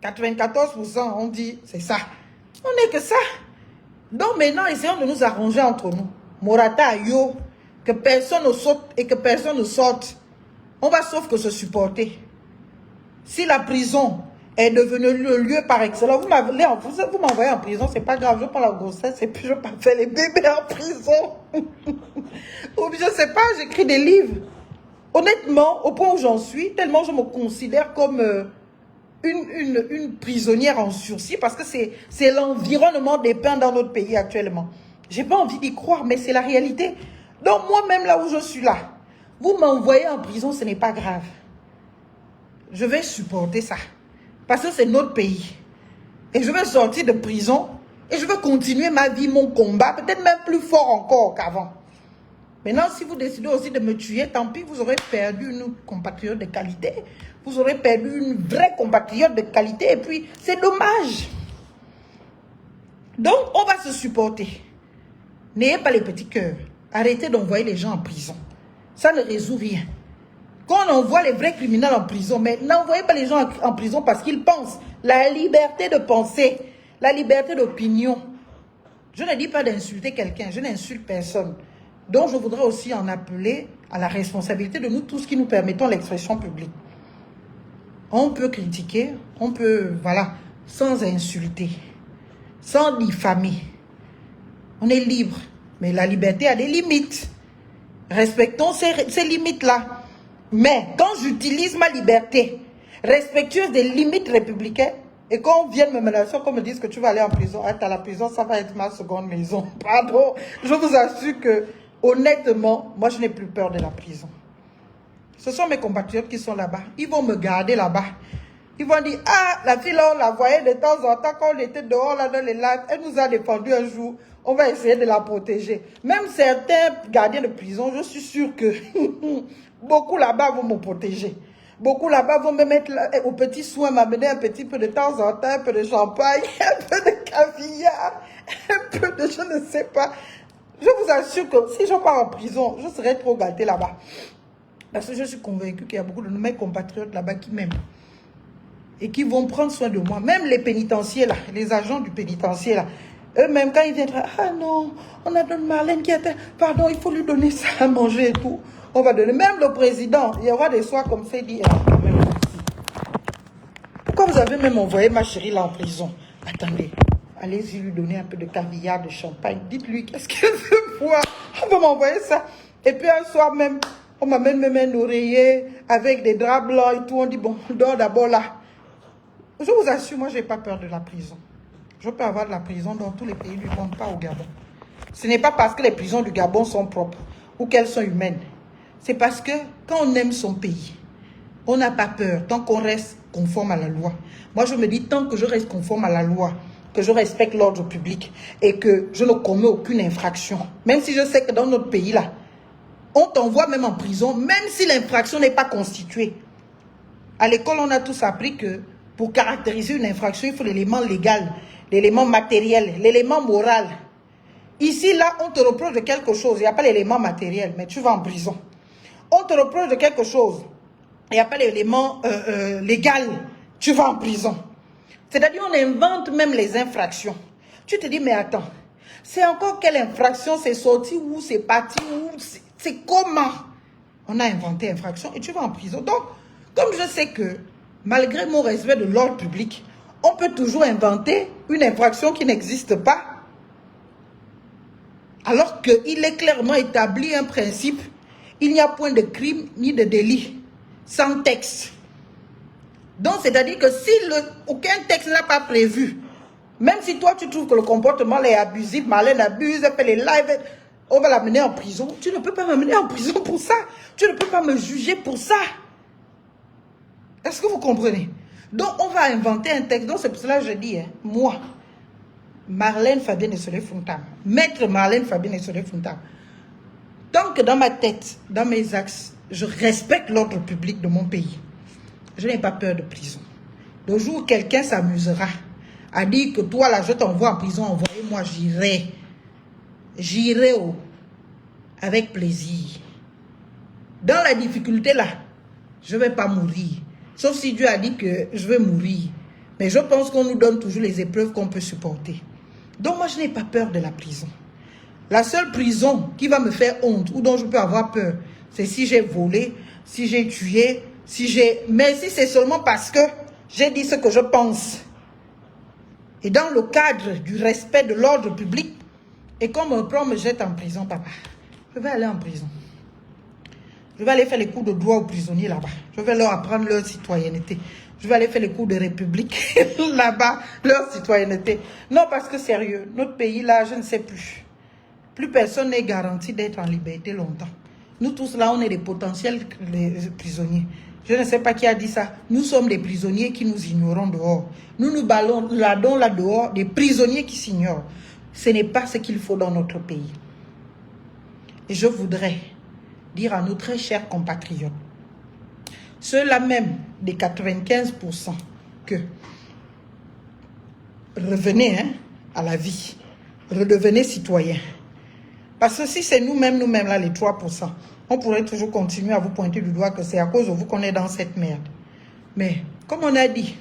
94%, on dit, c'est ça. On n'est que ça. Donc maintenant, essayons de nous arranger entre nous. Morata, yo, que personne ne saute et que personne ne sorte. On va sauf que se supporter. Si la prison est devenue le lieu par excellence, vous m'envoyez en prison, c'est pas grave, je prends la grossesse et puis je pars faire les bébés en prison. Ou je sais pas, j'écris des livres. Honnêtement, au point où j'en suis, tellement je me considère comme une prisonnière en sursis parce que c'est l'environnement dépeint dans notre pays actuellement. J'ai pas envie d'y croire, mais c'est la réalité. Donc moi-même là où je suis là, vous m'envoyez en prison, ce n'est pas grave. Je vais supporter ça. Parce que c'est notre pays. Et je vais sortir de prison et je vais continuer ma vie, mon combat, peut-être même plus fort encore qu'avant. Maintenant, si vous décidez aussi de me tuer, tant pis, vous aurez perdu une compatriote de qualité. Vous aurez perdu une vraie compatriote de qualité. Et puis, c'est dommage. Donc, on va se supporter. N'ayez pas les petits cœurs. Arrêtez d'envoyer les gens en prison. Ça ne résout rien. Quand on envoie les vrais criminels en prison, mais n'envoyez pas les gens en prison parce qu'ils pensent. La liberté de penser, la liberté d'opinion. Je ne dis pas d'insulter quelqu'un, je n'insulte personne. Donc je voudrais aussi en appeler à la responsabilité de nous tous qui nous permettons l'expression publique. On peut critiquer, on peut, voilà, sans insulter, sans diffamer. On est libre, mais la liberté a des limites. Respectons ces limites-là. Mais quand j'utilise ma liberté, respectueuse des limites républicaines, et quand on vient me menacer, qu'on me dise que tu vas aller en prison, ah, à la prison, ça va être ma seconde maison. Pardon, je vous assure que, honnêtement, moi je n'ai plus peur de la prison. Ce sont mes compatriotes qui sont là-bas. Ils vont me garder là-bas. Ils vont dire, ah, la fille là, on la voyait de temps en temps quand on était dehors là dans les lives, elle nous a défendu un jour. On va essayer de la protéger. Même certains gardiens de prison, je suis sûre que beaucoup là-bas vont me protéger. Beaucoup là-bas vont me mettre au petit soin, m'amener un petit peu de temps en temps, un peu de champagne, un peu de caviar, un peu de je ne sais pas. Je vous assure que si je pars en prison, je serai trop gâtée là-bas. Parce que je suis convaincue qu'il y a beaucoup de mes compatriotes là-bas qui m'aiment. Et qui vont prendre soin de moi. Même les pénitenciers là, les agents du pénitencier là. Eux-mêmes, quand ils viennent, ah non, on a donné Marlène qui était, pardon, il faut lui donner ça à manger et tout. On va donner, même le président, il y aura des soirs comme ça, il dit, ah, quand même. Pourquoi vous avez même envoyé ma chérie là en prison? Attendez, allez-y lui donner un peu de caviar, de champagne. Dites-lui, qu'est-ce qu'elle veut boire? On va m'envoyer ça. Et puis un soir même, on m'amène même un oreiller avec des draps blancs et tout. On dit, bon, dors d'abord là. Je vous assure, moi, je n'ai pas peur de la prison. Je peux avoir de la prison dans tous les pays du monde, pas au Gabon. Ce n'est pas parce que les prisons du Gabon sont propres ou qu'elles sont humaines. C'est parce que quand on aime son pays, on n'a pas peur tant qu'on reste conforme à la loi. Moi, je me dis, tant que je reste conforme à la loi, que je respecte l'ordre public et que je ne commets aucune infraction, même si je sais que dans notre pays, là, on t'envoie même en prison, même si l'infraction n'est pas constituée. À l'école, on a tous appris que pour caractériser une infraction, il faut l'élément légal, l'élément matériel, l'élément moral. Ici, là, on te reproche de quelque chose, il n'y a pas l'élément matériel, mais tu vas en prison. On te reproche de quelque chose, il n'y a pas l'élément légal, tu vas en prison. C'est-à-dire, on invente même les infractions. Tu te dis, mais attends, c'est encore quelle infraction, c'est sorti où, c'est parti où, c'est comment? On a inventé infraction et tu vas en prison. Donc, comme je sais que, malgré mon respect de l'ordre public, on peut toujours inventer une infraction qui n'existe pas, alors qu'il est clairement établi un principe, il n'y a point de crime ni de délit sans texte. Donc, c'est-à-dire que si aucun texte n'a pas prévu, même si toi tu trouves que le comportement est abusif, Marlène abuse, elle fait les lives, on va l'amener en prison, tu ne peux pas m'amener en prison pour ça. Tu ne peux pas me juger pour ça. Est-ce que vous comprenez? Donc, on va inventer un texte. Donc, c'est pour cela que je dis, hein, moi, Marlène Fabienne Essolé-Fontam, maître Marlène Fabienne Essolé-Fontam, tant que dans ma tête, dans mes axes, je respecte l'ordre public de mon pays, je n'ai pas peur de prison. Le jour où quelqu'un s'amusera à dire que toi, là, je t'envoie en prison, envoyez-moi, j'irai. J'irai avec plaisir. Dans la difficulté, là, je ne vais pas mourir. Sauf si Dieu a dit que je vais mourir. Mais je pense qu'on nous donne toujours les épreuves qu'on peut supporter. Donc moi, je n'ai pas peur de la prison. La seule prison qui va me faire honte ou dont je peux avoir peur, c'est si j'ai volé, si j'ai tué, si j'ai... Mais si c'est seulement parce que j'ai dit ce que je pense. Et dans le cadre du respect de l'ordre public, et qu'on me prend, me jette en prison, papa, je vais aller en prison. Je vais aller faire les cours de droit aux prisonniers là-bas. Je vais leur apprendre leur citoyenneté. Je vais aller faire les cours de république là-bas, leur citoyenneté. Non, parce que sérieux, notre pays là, je ne sais plus. Plus personne n'est garanti d'être en liberté longtemps. Nous tous là, on est des potentiels prisonniers. Je ne sais pas qui a dit ça. Nous sommes des prisonniers qui nous ignorons dehors. Nous nous baladons là dehors, des prisonniers qui s'ignorent. Ce n'est pas ce qu'il faut dans notre pays. Et je voudrais dire à nos très chers compatriotes, ceux-là même des 95% que revenez à la vie, redevenez citoyens. Parce que si c'est nous-mêmes là, les 3%, on pourrait toujours continuer à vous pointer du doigt que c'est à cause de vous qu'on est dans cette merde. Mais, comme on a dit,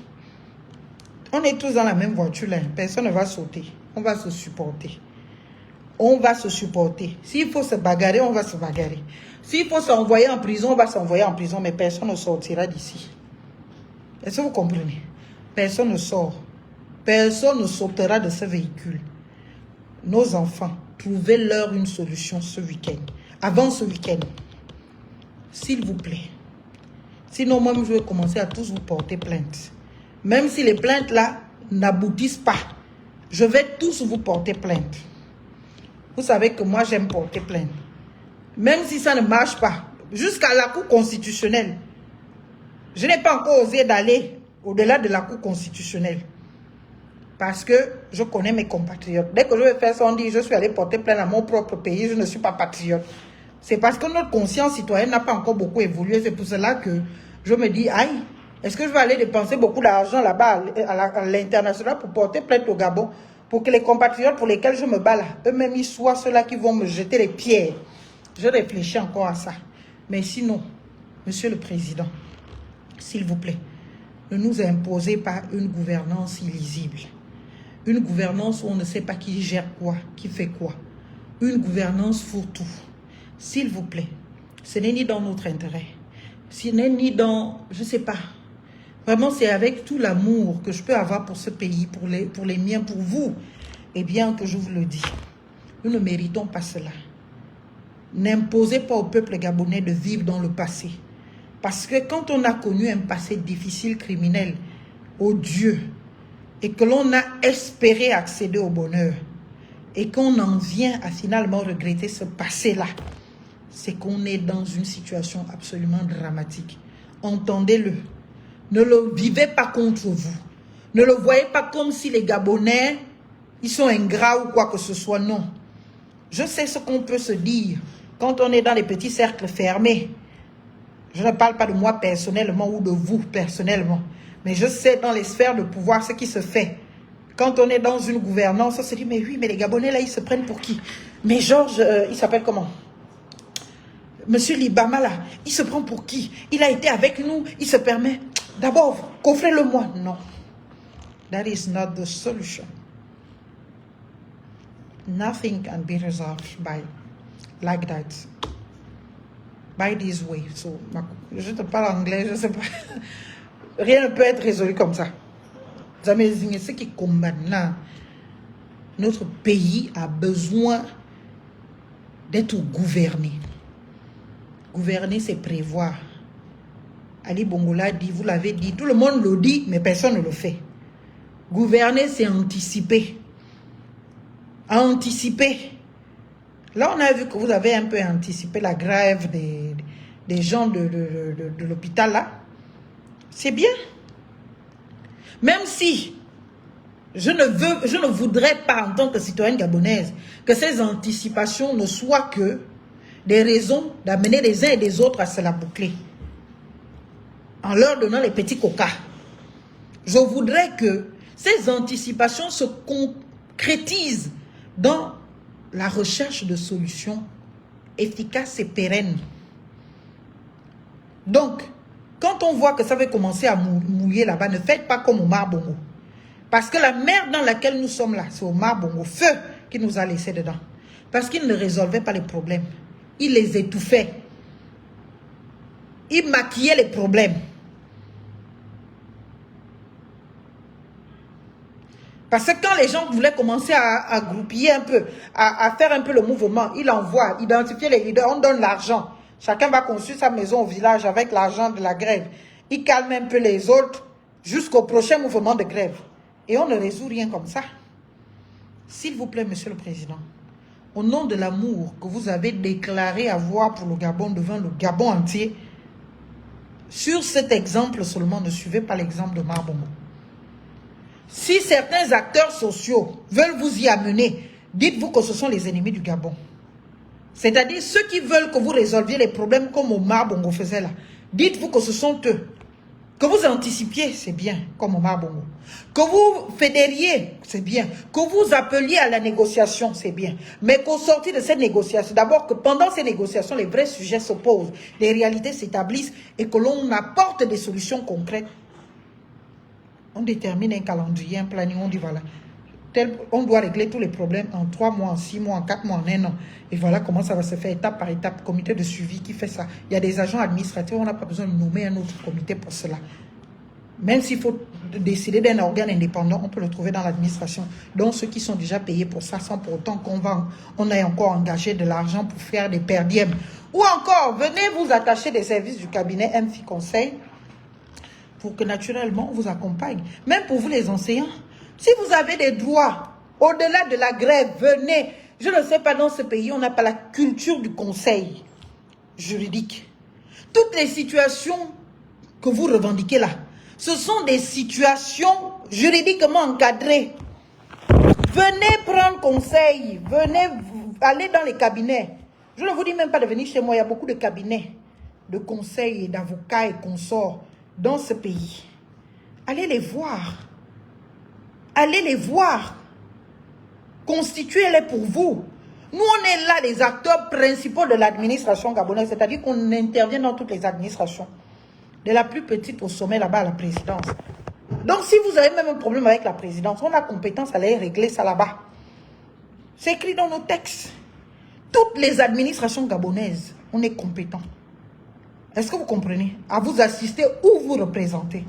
on est tous dans la même voiture là, personne ne va sauter, on va se supporter. On va se supporter. S'il faut se bagarrer, on va se bagarrer. S'il faut s'envoyer en prison, on va s'envoyer en prison, mais personne ne sortira d'ici. Est-ce que vous comprenez? Personne ne sort. Personne ne sautera de ce véhicule. Nos enfants, trouvez-leur une solution ce week-end. Avant ce week-end. S'il vous plaît. Sinon, moi, je vais commencer à tous vous porter plainte. Même si les plaintes là n'aboutissent pas, je vais tous vous porter plainte. Vous savez que moi, j'aime porter plainte. Même si ça ne marche pas, jusqu'à la Cour constitutionnelle. Je n'ai pas encore osé d'aller au-delà de la Cour constitutionnelle. Parce que je connais mes compatriotes. Dès que je vais faire ça, on dit je suis allé porter plainte à mon propre pays, je ne suis pas patriote. C'est parce que notre conscience citoyenne n'a pas encore beaucoup évolué. C'est pour cela que je me dis, aïe, est-ce que je vais aller dépenser beaucoup d'argent là-bas à l'international pour porter plainte au Gabon, pour que les compatriotes pour lesquels je me bats là, eux-mêmes, ils soient ceux-là qui vont me jeter les pierres. Je réfléchis encore à ça. Mais sinon, Monsieur le Président, s'il vous plaît, ne nous imposez pas une gouvernance illisible. Une gouvernance où on ne sait pas qui gère quoi, qui fait quoi. Une gouvernance fourre-tout. S'il vous plaît, ce n'est ni dans notre intérêt. Ce n'est ni dans, je ne sais pas. Vraiment, c'est avec tout l'amour que je peux avoir pour ce pays, pour les miens, pour vous. Eh bien, que je vous le dis, nous ne méritons pas cela. N'imposez pas au peuple gabonais de vivre dans le passé. Parce que quand on a connu un passé difficile, criminel, odieux, et que l'on a espéré accéder au bonheur, et qu'on en vient à finalement regretter ce passé-là, c'est qu'on est dans une situation absolument dramatique. Entendez-le. Ne le vivez pas contre vous. Ne le voyez pas comme si les Gabonais, ils sont ingrats ou quoi que ce soit. Non. Je sais ce qu'on peut se dire quand on est dans les petits cercles fermés. Je ne parle pas de moi personnellement ou de vous personnellement. Mais je sais dans les sphères de pouvoir ce qui se fait. Quand on est dans une gouvernance, on se dit, mais oui, mais les Gabonais là, ils se prennent pour qui? Mais Georges, il s'appelle comment? Monsieur Libama là, il se prend pour qui? Il a été avec nous, il se permet. D'abord, coffrez-le-moi. Non. That is not the solution. Nothing can be resolved like that. By this way. So, je te parle anglais, je ne sais pas. Rien ne peut être résolu comme ça. Vous avez ce qui combattent là. Notre pays a besoin d'être gouverné. Gouverner, c'est prévoir. Ali Bongola dit, vous l'avez dit, tout le monde le dit, mais personne ne le fait. Gouverner, c'est anticiper. Anticiper. Là, on a vu que vous avez un peu anticipé la grève des gens de l'hôpital là. C'est bien. Même si je ne voudrais pas, en tant que citoyenne gabonaise, que ces anticipations ne soient que des raisons d'amener les uns et les autres à se la boucler. En leur donnant les petits coca. Je voudrais que ces anticipations se concrétisent dans la recherche de solutions efficaces et pérennes. Donc, quand on voit que ça va commencer à mouiller là-bas, ne faites pas comme Omar Bongo. Parce que la merde dans laquelle nous sommes là, c'est Omar Bongo, feu, qui nous a laissé dedans. Parce qu'il ne résolvait pas les problèmes. Il les étouffait. Il maquillait les problèmes. Parce que quand les gens voulaient commencer à groupiller un peu, à faire un peu le mouvement, il envoie, identifier les leaders, on donne l'argent. Chacun va construire sa maison au village avec l'argent de la grève. Il calme un peu les autres jusqu'au prochain mouvement de grève. Et on ne résout rien comme ça. S'il vous plaît, Monsieur le Président, au nom de l'amour que vous avez déclaré avoir pour le Gabon devant le Gabon entier, sur cet exemple seulement, ne suivez pas l'exemple de Marbongo. Si certains acteurs sociaux veulent vous y amener, dites-vous que ce sont les ennemis du Gabon. C'est-à-dire ceux qui veulent que vous résolviez les problèmes comme Omar Bongo faisait là. Dites-vous que ce sont eux. Que vous anticipiez, c'est bien, comme Omar Bongo. Que vous fédériez, c'est bien. Que vous appeliez à la négociation, c'est bien. Mais qu'au sortir de cette négociation, d'abord que pendant ces négociations, les vrais sujets se posent, les réalités s'établissent et que l'on apporte des solutions concrètes. On détermine un calendrier, un planning, on dit voilà. On doit régler tous les problèmes en 3 mois, en 6 mois, en 4 mois, en 1 an. Et voilà comment ça va se faire étape par étape. Comité de suivi qui fait ça. Il y a des agents administratifs, on n'a pas besoin de nommer un autre comité pour cela. Même s'il faut décider d'un organe indépendant, on peut le trouver dans l'administration. Donc ceux qui sont déjà payés pour ça, sans pour autant qu'on ait encore engagé de l'argent pour faire des perdièmes. Ou encore, venez vous attacher des services du cabinet MFI Conseil pour que naturellement on vous accompagne. Même pour vous les enseignants. Si vous avez des droits, au-delà de la grève, venez. Je ne sais pas, dans ce pays, on n'a pas la culture du conseil juridique. Toutes les situations que vous revendiquez là, ce sont des situations juridiquement encadrées. Venez prendre conseil, venez aller dans les cabinets. Je ne vous dis même pas de venir chez moi, il y a beaucoup de cabinets de conseil et d'avocats et consorts dans ce pays. Allez les voir. Allez les voir. Constituez-les pour vous. Nous, on est là les acteurs principaux de l'administration gabonaise, c'est-à-dire qu'on intervient dans toutes les administrations. De la plus petite au sommet là-bas à la présidence. Donc, si vous avez même un problème avec la présidence, on a compétence à aller régler ça là-bas. C'est écrit dans nos textes. Toutes les administrations gabonaises, on est compétent. Est-ce que vous comprenez? À vous assister ou vous représenter.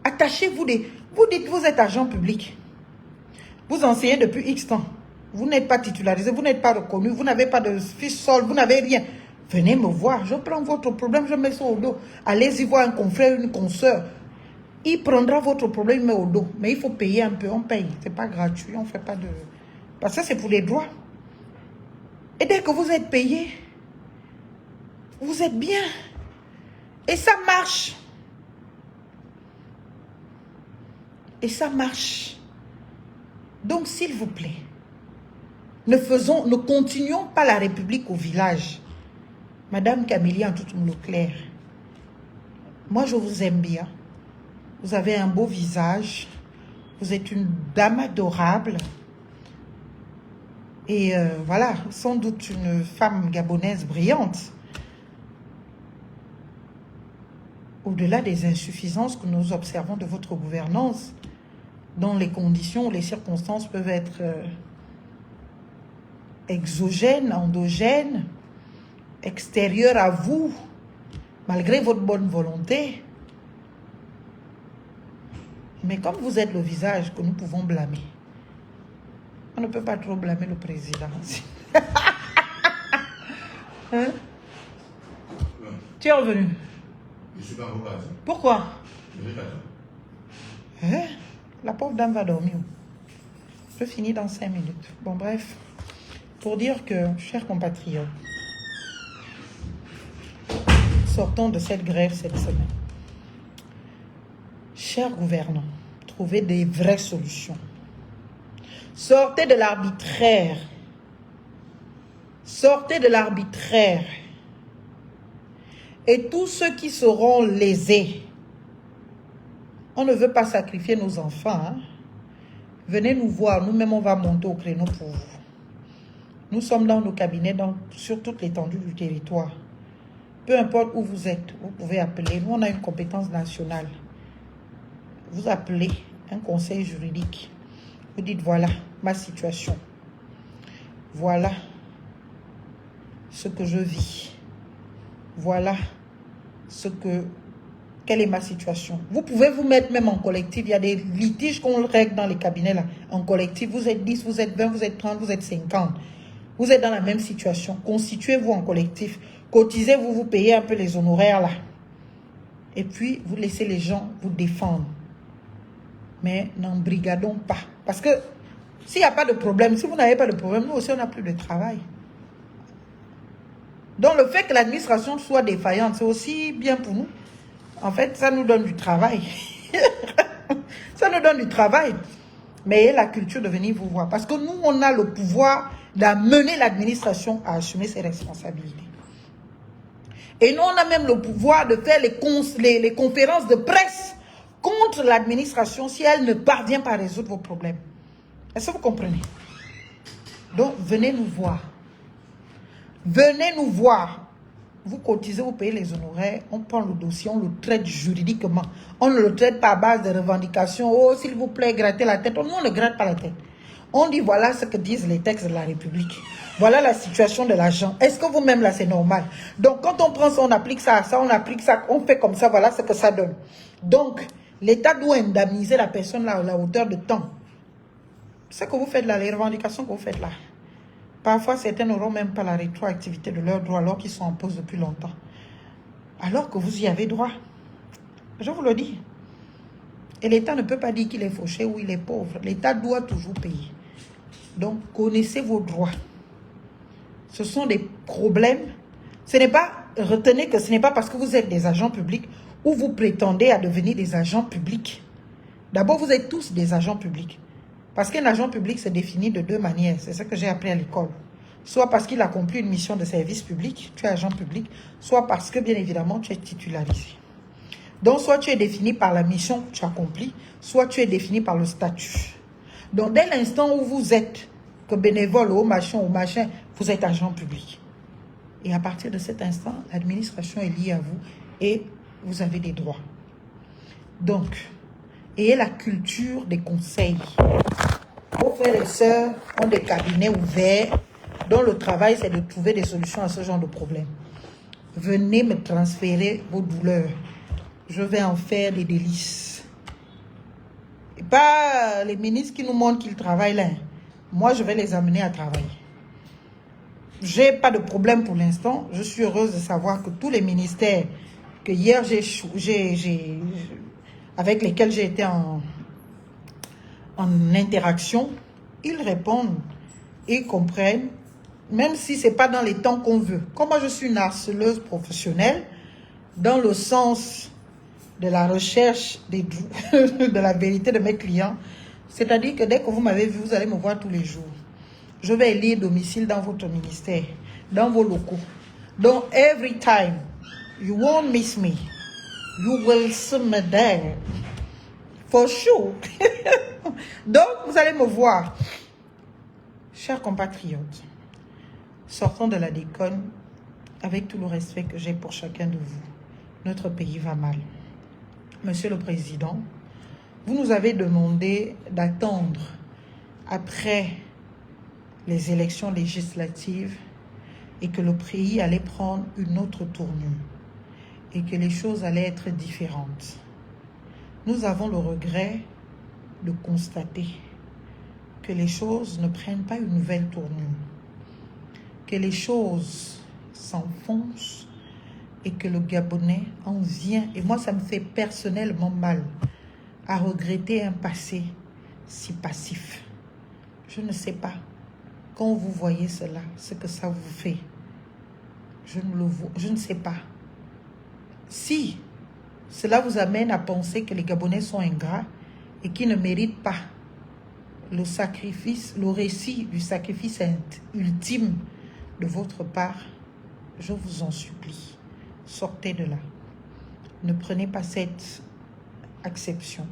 Attachez-vous des... Vous dites que vous êtes agent public. Vous enseignez depuis X temps. Vous n'êtes pas titularisé, vous n'êtes pas reconnu, vous n'avez pas de fiche sol, vous n'avez rien. Venez me voir, je prends votre problème, je mets ça au dos. Allez-y voir un confrère, une consoeur. Il prendra votre problème, il met au dos. Mais il faut payer un peu, on paye. Ce n'est pas gratuit, on ne fait pas de... Parce que c'est pour les droits. Et dès que vous êtes payé, vous êtes bien. Et ça marche. Et ça marche. Donc, s'il vous plaît, ne continuons pas la République au village. Madame Camélia en tout le clair. Moi, je vous aime bien. Vous avez un beau visage. Vous êtes une dame adorable. Et voilà, sans doute une femme gabonaise brillante. Au-delà des insuffisances que nous observons de votre gouvernance, dont les conditions, les circonstances peuvent être exogènes, endogènes, extérieures à vous, malgré votre bonne volonté. Mais comme vous êtes le visage que nous pouvons blâmer, on ne peut pas trop blâmer le président. Hein? Tu es revenu? Je ne suis pas en place. Pourquoi? Je vais pas. Hein? La pauvre dame va dormir. Je finis dans 5 minutes. Bon, bref. Pour dire que, chers compatriotes, sortons de cette grève cette semaine. Chers gouvernants, trouvez des vraies solutions. Sortez de l'arbitraire. Sortez de l'arbitraire. Et tous ceux qui seront lésés, on ne veut pas sacrifier nos enfants. Hein? Venez nous voir, nous-mêmes on va monter au créneau pour vous. Nous sommes dans nos cabinets, sur toute l'étendue du territoire. Peu importe où vous êtes, vous pouvez appeler. Nous, on a une compétence nationale. Vous appelez un conseil juridique. Vous dites, voilà ma situation. Voilà ce que je vis. Voilà quelle est ma situation. Vous pouvez vous mettre même en collectif. Il y a des litiges qu'on règle dans les cabinets là. En collectif, vous êtes 10, vous êtes 20, vous êtes 30, vous êtes 50. Vous êtes dans la même situation. Constituez-vous en collectif. Cotisez-vous, vous payez un peu les honoraires là. Et puis, vous laissez les gens vous défendre. Mais n'embrigadons pas. Parce que s'il n'y a pas de problème, si vous n'avez pas de problème, nous aussi on n'a plus de travail. Donc le fait que l'administration soit défaillante, c'est aussi bien pour nous. En fait, ça nous donne du travail. Ça nous donne du travail. Mais ayez la culture de venir vous voir. Parce que nous, on a le pouvoir d'amener l'administration à assumer ses responsabilités. Et nous, on a même le pouvoir de faire les conférences de presse contre l'administration si elle ne parvient pas à résoudre vos problèmes. Est-ce que vous comprenez? Donc, venez nous voir. Venez nous voir. Vous cotisez, vous payez les honoraires, on prend le dossier, on le traite juridiquement. On ne le traite pas à base de revendications. Oh, s'il vous plaît, grattez la tête. Nous, on ne gratte pas la tête. On dit, voilà ce que disent les textes de la République. Voilà la situation de l'agent. Est-ce que vous-même, là, c'est normal? Donc, quand on prend ça, on applique ça à ça, on applique ça, on fait comme ça, voilà ce que ça donne. Donc, l'État doit indemniser la personne là à la hauteur de temps. Ce que vous faites là, les revendications que vous faites là. Parfois, certains n'auront même pas la rétroactivité de leurs droits alors qu'ils sont en pause depuis longtemps. Alors que vous y avez droit. Je vous le dis. Et l'État ne peut pas dire qu'il est fauché ou il est pauvre. L'État doit toujours payer. Donc, connaissez vos droits. Ce sont des problèmes. Ce n'est pas, retenez que ce n'est pas parce que vous êtes des agents publics ou vous prétendez à devenir des agents publics. D'abord, vous êtes tous des agents publics. Parce qu'un agent public se définit de deux manières. C'est ce que j'ai appris à l'école. Soit parce qu'il accomplit une mission de service public, tu es agent public. Soit parce que, bien évidemment, tu es titularisé. Donc, soit tu es défini par la mission que tu accomplis, soit tu es défini par le statut. Donc, dès l'instant où vous êtes que bénévole ou machin, vous êtes agent public. Et à partir de cet instant, l'administration est liée à vous et vous avez des droits. Donc, Ayez la culture des conseils. Vos frères et sœurs ont des cabinets ouverts dont le travail, c'est de trouver des solutions à ce genre de problème. Venez me transférer vos douleurs. Je vais en faire des délices. Et pas les ministres qui nous montrent qu'ils travaillent là. Moi, je vais les amener à travailler. J'ai pas de problème pour l'instant. Je suis heureuse de savoir que tous les ministères que hier avec lesquels j'ai été en interaction, ils répondent, ils comprennent, même si ce n'est pas dans les temps qu'on veut. Comme moi, je suis une harceleuse professionnelle, dans le sens de la recherche de la vérité de mes clients, c'est-à-dire que dès que vous m'avez vu, vous allez me voir tous les jours. Je vais élire domicile dans votre ministère, dans vos locaux. Donc, every time, you won't miss me. You will see me there. For sure. Donc, vous allez me voir. Chers compatriotes, sortons de la déconne avec tout le respect que j'ai pour chacun de vous. Notre pays va mal. Monsieur le Président, vous nous avez demandé d'attendre après les élections législatives et que le pays allait prendre une autre tournure et que les choses allaient être différentes. Nous avons le regret de constater que les choses ne prennent pas une nouvelle tournure, que les choses s'enfoncent et que le Gabonais en vient, et moi ça me fait personnellement mal, à regretter un passé si passif. Je ne sais pas, quand vous voyez cela, ce que ça vous fait, je ne sais pas. Si cela vous amène à penser que les Gabonais sont ingrats et qu'ils ne méritent pas le sacrifice, le récit du sacrifice ultime de votre part, je vous en supplie, sortez de là. Ne prenez pas cette acception.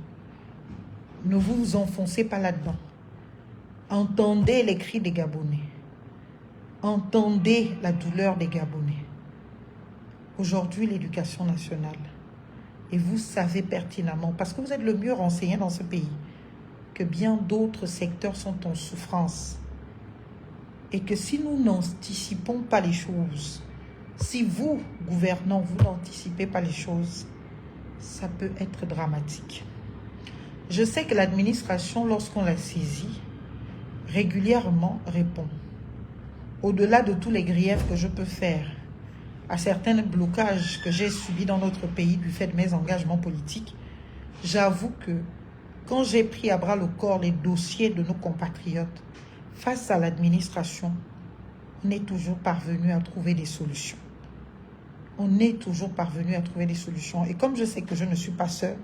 Ne vous enfoncez pas là-dedans. Entendez les cris des Gabonais. Entendez la douleur des Gabonais. Aujourd'hui, l'éducation nationale. Et vous savez pertinemment, parce que vous êtes le mieux renseigné dans ce pays, que bien d'autres secteurs sont en souffrance. Et que si nous n'anticipons pas les choses, si vous, gouvernants, vous n'anticipez pas les choses, ça peut être dramatique. Je sais que l'administration, lorsqu'on la saisit, régulièrement répond. Au-delà de tous les griefs que je peux faire à certains blocages que j'ai subis dans notre pays du fait de mes engagements politiques, j'avoue que quand j'ai pris à bras le corps les dossiers de nos compatriotes face à l'administration, on est toujours parvenu à trouver des solutions. On est toujours parvenu à trouver des solutions. Et comme je sais que je ne suis pas seule,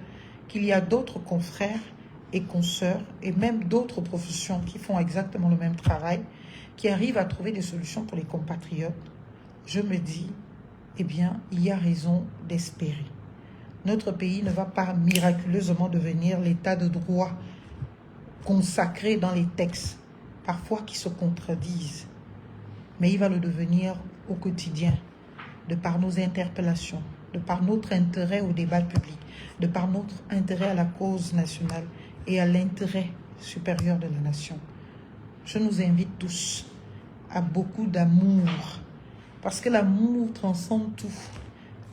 qu'il y a d'autres confrères et consoeurs et même d'autres professions qui font exactement le même travail, qui arrivent à trouver des solutions pour les compatriotes, je me dis, eh bien, il y a raison d'espérer. Notre pays ne va pas miraculeusement devenir l'état de droit consacré dans les textes, parfois qui se contredisent, mais il va le devenir au quotidien, de par nos interpellations, de par notre intérêt au débat public, de par notre intérêt à la cause nationale et à l'intérêt supérieur de la nation. Je nous invite tous à beaucoup d'amour, parce que l'amour transcende tout.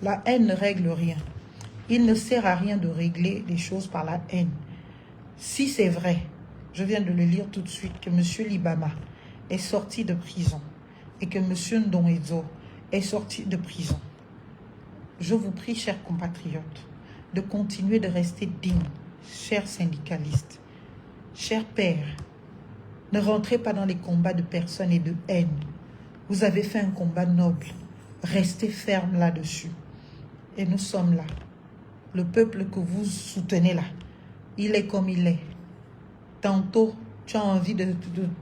La haine ne règle rien. Il ne sert à rien de régler les choses par la haine. Si c'est vrai, je viens de le lire tout de suite, que M. Libama est sorti de prison et que M. Ndongezo est sorti de prison, je vous prie, chers compatriotes, de continuer de rester dignes, chers syndicalistes, chers pères. Ne rentrez pas dans les combats de personnes et de haine. Vous avez fait un combat noble. Restez ferme là-dessus. Et nous sommes là. Le peuple que vous soutenez là, il est comme il est. Tantôt, tu as envie de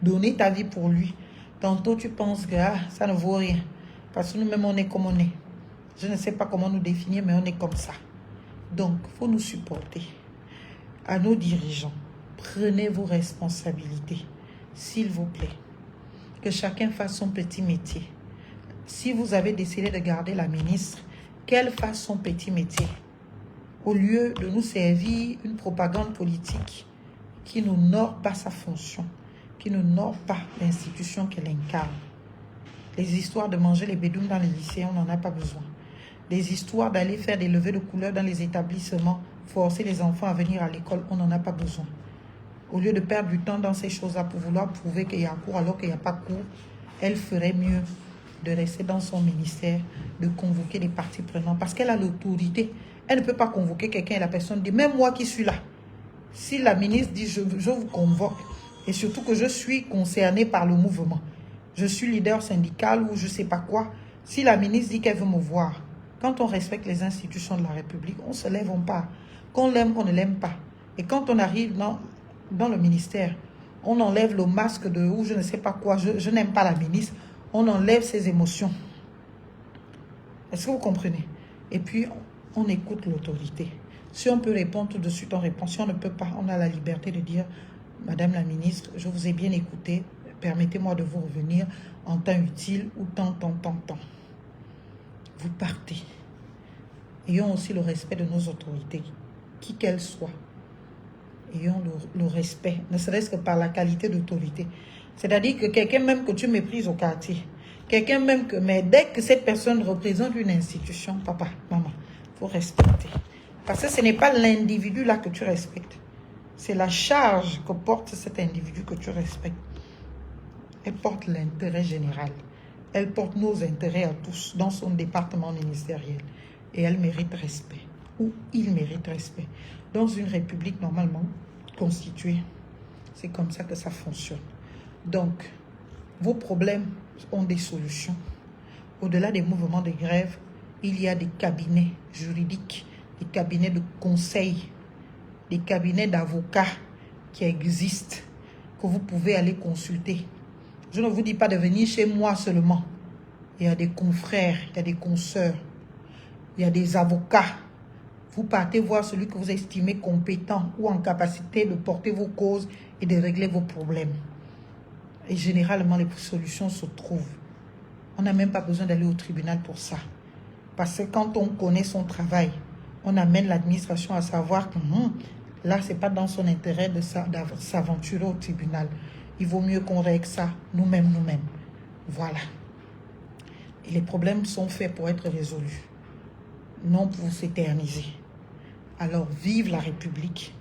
donner ta vie pour lui. Tantôt, tu penses que ça ne vaut rien. Parce que nous-mêmes, on est comme on est. Je ne sais pas comment nous définir, mais on est comme ça. Donc, il faut nous supporter. À nos dirigeants, prenez vos responsabilités, s'il vous plaît. Que chacun fasse son petit métier. Si vous avez décidé de garder la ministre, qu'elle fasse son petit métier. au lieu de nous servir une propagande politique qui n'honore pas sa fonction, qui n'honore pas l'institution qu'elle incarne. Les histoires de manger les bédouins dans les lycées, on n'en a pas besoin. Les histoires d'aller faire des levées de couleurs dans les établissements, forcer les enfants à venir à l'école, on n'en a pas besoin. Au lieu de perdre du temps dans ces choses-là pour vouloir prouver qu'il y a cours alors qu'il n'y a pas cours, elle ferait mieux de rester dans son ministère, de convoquer les parties prenantes parce qu'elle a l'autorité. Elle ne peut pas convoquer quelqu'un et la personne dit, même moi qui suis là, si la ministre dit, je vous convoque, et surtout que je suis concernée par le mouvement, je suis leader syndical ou je ne sais pas quoi, si la ministre dit qu'elle veut me voir, quand on respecte les institutions de la République, on ne se lève, on part. Qu'on l'aime, on ne l'aime pas. Et quand on arrive dans le ministère, on enlève le masque de ou je ne sais pas quoi, je n'aime pas la ministre, on enlève ses émotions. Est-ce que vous comprenez? Et puis, on écoute l'autorité. Si on peut répondre tout de suite, on répond. Si on ne peut pas, on a la liberté de dire, Madame la ministre, je vous ai bien écouté, permettez-moi de vous revenir en temps utile ou tant. Vous partez. Ayons aussi le respect de nos autorités, qui qu'elles soient. Ayons le respect, ne serait-ce que par la qualité d'autorité. C'est-à-dire que quelqu'un même que tu méprises au quartier, quelqu'un même que, mais dès que cette personne représente une institution, papa, maman, il faut respecter. Parce que ce n'est pas l'individu là que tu respectes. C'est la charge que porte cet individu que tu respectes. Elle porte l'intérêt général. Elle porte nos intérêts à tous dans son département ministériel. Et elle mérite respect. Ou il mérite respect. Dans une république normalement constituée, c'est comme ça que ça fonctionne. Donc, vos problèmes ont des solutions. Au-delà des mouvements de grève, il y a des cabinets juridiques, des cabinets de conseil, des cabinets d'avocats qui existent, que vous pouvez aller consulter. Je ne vous dis pas de venir chez moi seulement. Il y a des confrères, il y a des consoeurs, il y a des avocats. Vous partez voir celui que vous estimez compétent ou en capacité de porter vos causes et de régler vos problèmes. Et généralement, les solutions se trouvent. On n'a même pas besoin d'aller au tribunal pour ça. Parce que quand on connaît son travail, on amène l'administration à savoir que là, ce n'est pas dans son intérêt de s'aventurer au tribunal. Il vaut mieux qu'on règle ça nous-mêmes. Voilà. Et les problèmes sont faits pour être résolus, non pour s'éterniser. Alors, vive la République,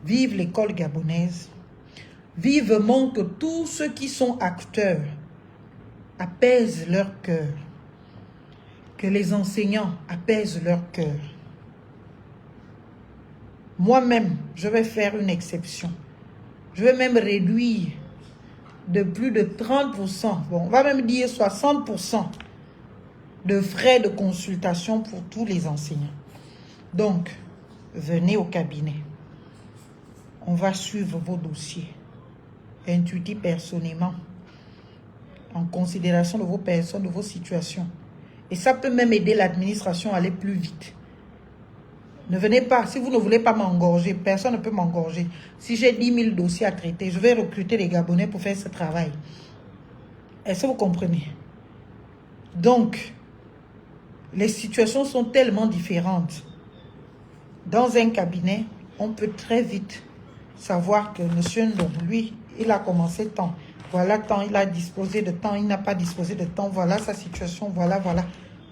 vive l'école gabonaise, vivement que tous ceux qui sont acteurs apaisent leur cœur, que les enseignants apaisent leur cœur. Moi-même, je vais faire une exception. Je vais même réduire de plus de 30%, bon, on va même dire 60% de frais de consultation pour tous les enseignants. Donc, venez au cabinet. On va suivre vos dossiers, intuitifs personnellement, en considération de vos personnes, de vos situations. Et ça peut même aider l'administration à aller plus vite. Ne venez pas, si vous ne voulez pas m'engorger, personne ne peut m'engorger. Si j'ai 10 000 dossiers à traiter, je vais recruter les Gabonais pour faire ce travail. Est-ce que vous comprenez? Donc, les situations sont tellement différentes. Dans un cabinet, on peut très vite savoir que M. Ndong, lui, il a commencé tant. Voilà tant, il a disposé de temps, il n'a pas disposé de temps. Voilà sa situation, voilà.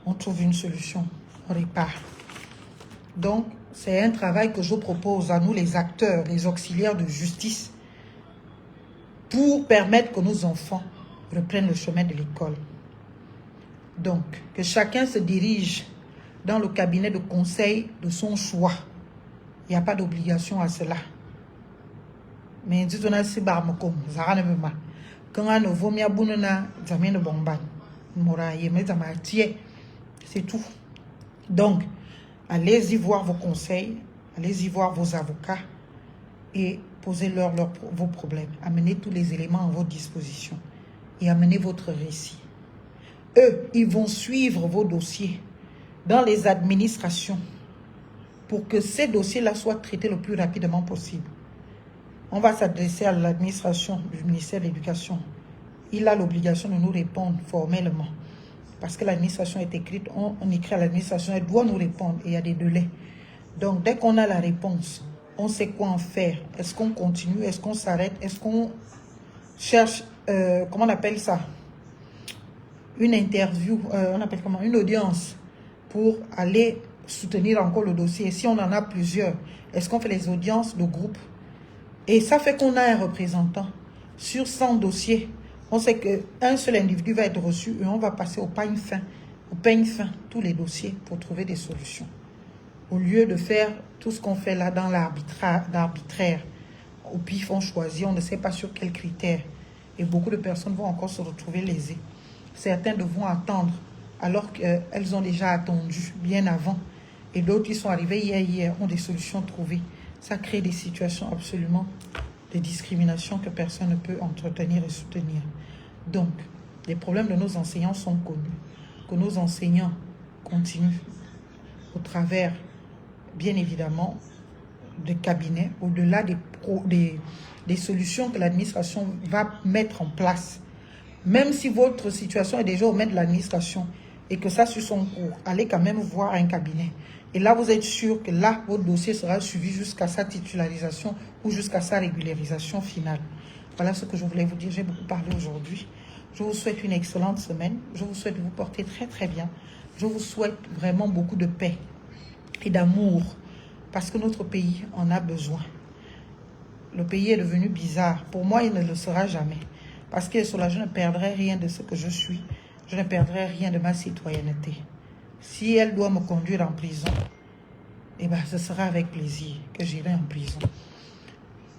On trouve une solution, on répare. Donc, c'est un travail que je propose à nous, les acteurs, les auxiliaires de justice, pour permettre que nos enfants reprennent le chemin de l'école. Donc, que chacun se dirige dans le cabinet de conseil de son choix. Il n'y a pas d'obligation à cela. Mais dites-nous si barmakom, zaranema. Quand on a vomi abunana, zamine bomban, moraye, mais zamatier, c'est tout. Donc, allez-y voir vos conseils, allez-y voir vos avocats et posez-leur vos problèmes. Amenez tous les éléments à votre disposition et amenez votre récit. Eux, ils vont suivre vos dossiers dans les administrations pour que ces dossiers-là soient traités le plus rapidement possible. On va s'adresser à l'administration du ministère de l'Éducation. Il a l'obligation de nous répondre formellement. Parce que l'administration est écrite, on écrit à l'administration, elle doit nous répondre et il y a des délais. Donc, dès qu'on a la réponse, on sait quoi en faire. Est-ce qu'on continue? Est-ce qu'on s'arrête? Est-ce qu'on cherche, comment on appelle ça? Une interview, on appelle comment? Une audience pour aller soutenir encore le dossier. Si on en a plusieurs, est-ce qu'on fait les audiences de groupe? Et ça fait qu'on a un représentant. Sur 100 dossiers, on sait qu'un seul individu va être reçu et on va passer au peigne fin, tous les dossiers pour trouver des solutions. Au lieu de faire tout ce qu'on fait là dans l'arbitraire, au pif on choisit, on ne sait pas sur quels critères. Et beaucoup de personnes vont encore se retrouver lésées. Certains devront attendre alors qu'elles ont déjà attendu bien avant. Et d'autres qui sont arrivés hier ont des solutions trouvées. Ça crée des situations absolument de discrimination que personne ne peut entretenir et soutenir. Donc, les problèmes de nos enseignants sont connus. Que nos enseignants continuent au travers, bien évidemment, des cabinets, au-delà des solutions que l'administration va mettre en place. Même si votre situation est déjà au maître de l'administration et que ça suit son cours, allez quand même voir un cabinet. Et là, vous êtes sûr que là, votre dossier sera suivi jusqu'à sa titularisation ou jusqu'à sa régularisation finale. Voilà ce que je voulais vous dire. J'ai beaucoup parlé aujourd'hui. Je vous souhaite une excellente semaine. Je vous souhaite vous porter très très bien. Je vous souhaite vraiment beaucoup de paix et d'amour parce que notre pays en a besoin. Le pays est devenu bizarre. Pour moi, il ne le sera jamais. Parce que cela, je ne perdrai rien de ce que je suis. Je ne perdrai rien de ma citoyenneté. Si elle doit me conduire en prison, eh bien, ce sera avec plaisir que j'irai en prison.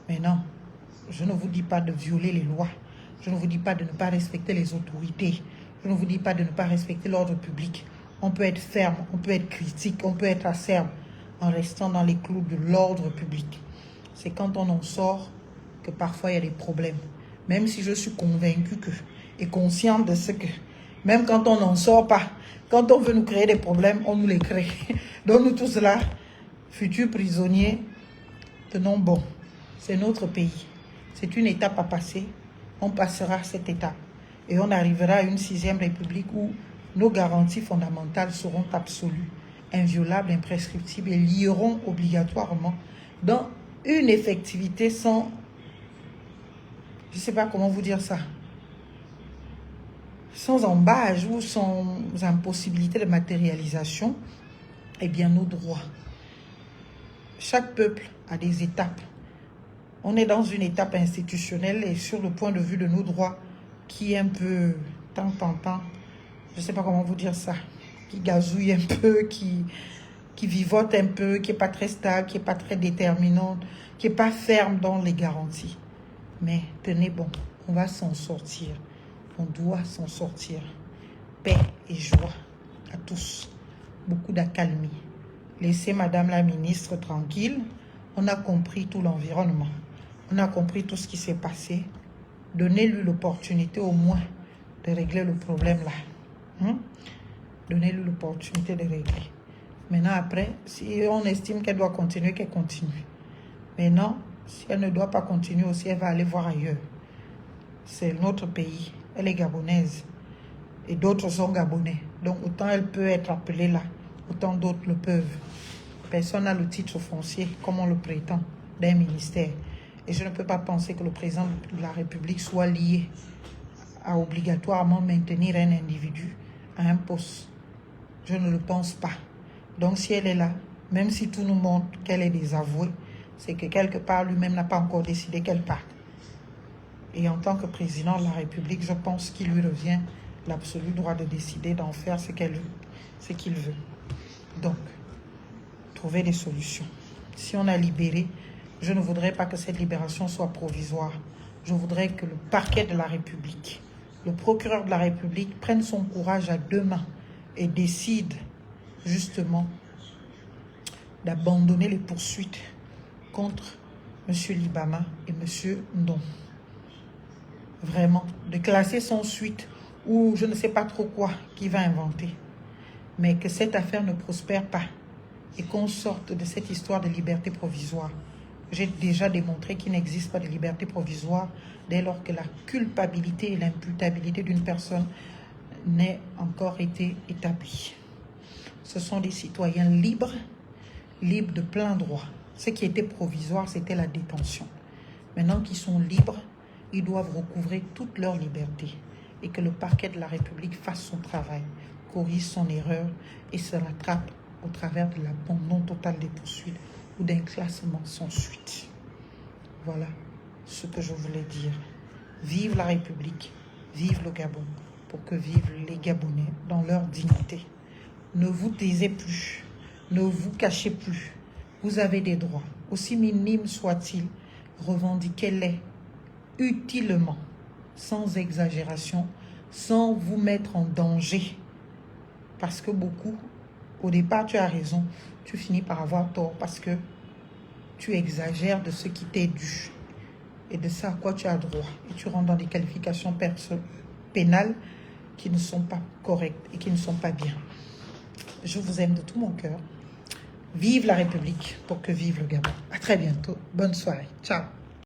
Mais non, je ne vous dis pas de violer les lois. Je ne vous dis pas de ne pas respecter les autorités. Je ne vous dis pas de ne pas respecter l'ordre public. On peut être ferme, on peut être critique, on peut être acerbe en restant dans les clous de l'ordre public. C'est quand on en sort que parfois il y a des problèmes. Même si je suis convaincue et consciente de ce que, même quand on n'en sort pas, quand on veut nous créer des problèmes, on nous les crée. Donc nous tous là, futurs prisonniers, tenons bon. C'est notre pays. C'est une étape à passer. On passera cette étape. Et on arrivera à une 6e république où nos garanties fondamentales seront absolues, inviolables, imprescriptibles et lieront obligatoirement dans une effectivité sans... Je ne sais pas comment vous dire ça. Sans embâge ou sans impossibilité de matérialisation, eh bien nos droits. Chaque peuple a des étapes. On est dans une étape institutionnelle et sur le point de vue de nos droits qui est un peu, tant, je ne sais pas comment vous dire ça, qui gazouille un peu, qui vivote un peu, qui n'est pas très stable, qui n'est pas très déterminante, qui n'est pas ferme dans les garanties. Mais tenez bon, on va s'en sortir. On doit s'en sortir. Paix et joie à tous. Beaucoup d'accalmie. Laissez Madame la ministre tranquille. On a compris tout l'environnement. On a compris tout ce qui s'est passé. Donnez-lui l'opportunité au moins de régler le problème là. Donnez-lui l'opportunité de régler. Maintenant après, si on estime qu'elle doit continuer, qu'elle continue. Mais non, si elle ne doit pas continuer aussi, elle va aller voir ailleurs. C'est notre pays. Elle est gabonaise. Et d'autres sont gabonais. Donc autant elle peut être appelée là, autant d'autres le peuvent. Personne n'a le titre foncier, comme on le prétend, d'un ministère. Et je ne peux pas penser que le président de la République soit lié à obligatoirement maintenir un individu à un poste. Je ne le pense pas. Donc si elle est là, même si tout nous montre qu'elle est désavouée, c'est que quelque part lui-même n'a pas encore décidé qu'elle parte. Et en tant que président de la République, je pense qu'il lui revient l'absolu droit de décider d'en faire ce qu'il veut. Donc, trouver des solutions. Si on a libéré, je ne voudrais pas que cette libération soit provisoire. Je voudrais que le parquet de la République, le procureur de la République prenne son courage à 2 mains et décide justement d'abandonner les poursuites contre M. Libama et M. Ndong. Vraiment, de classer sans suite ou je ne sais pas trop quoi qu'il va inventer. Mais que cette affaire ne prospère pas et qu'on sorte de cette histoire de liberté provisoire. J'ai déjà démontré qu'il n'existe pas de liberté provisoire dès lors que la culpabilité et l'imputabilité d'une personne n'aient encore été établies. Ce sont des citoyens libres libres de plein droit. Ce qui était provisoire, c'était la détention. Maintenant qu'ils sont libres, ils doivent recouvrer toute leur liberté et que le parquet de la République fasse son travail, corrige son erreur et se rattrape au travers de l'abandon total des poursuites ou d'un classement sans suite. Voilà ce que je voulais dire. Vive la République, vive le Gabon, pour que vivent les Gabonais dans leur dignité. Ne vous taisez plus, ne vous cachez plus. Vous avez des droits, aussi minimes soient-ils, revendiquez-les utilement, sans exagération, sans vous mettre en danger. Parce que beaucoup, au départ, tu as raison, tu finis par avoir tort parce que tu exagères de ce qui t'est dû et de ce à quoi tu as droit. Et tu rentres dans des qualifications pénales qui ne sont pas correctes et qui ne sont pas bien. Je vous aime de tout mon cœur. Vive la République pour que vive le Gabon. À très bientôt. Bonne soirée. Ciao.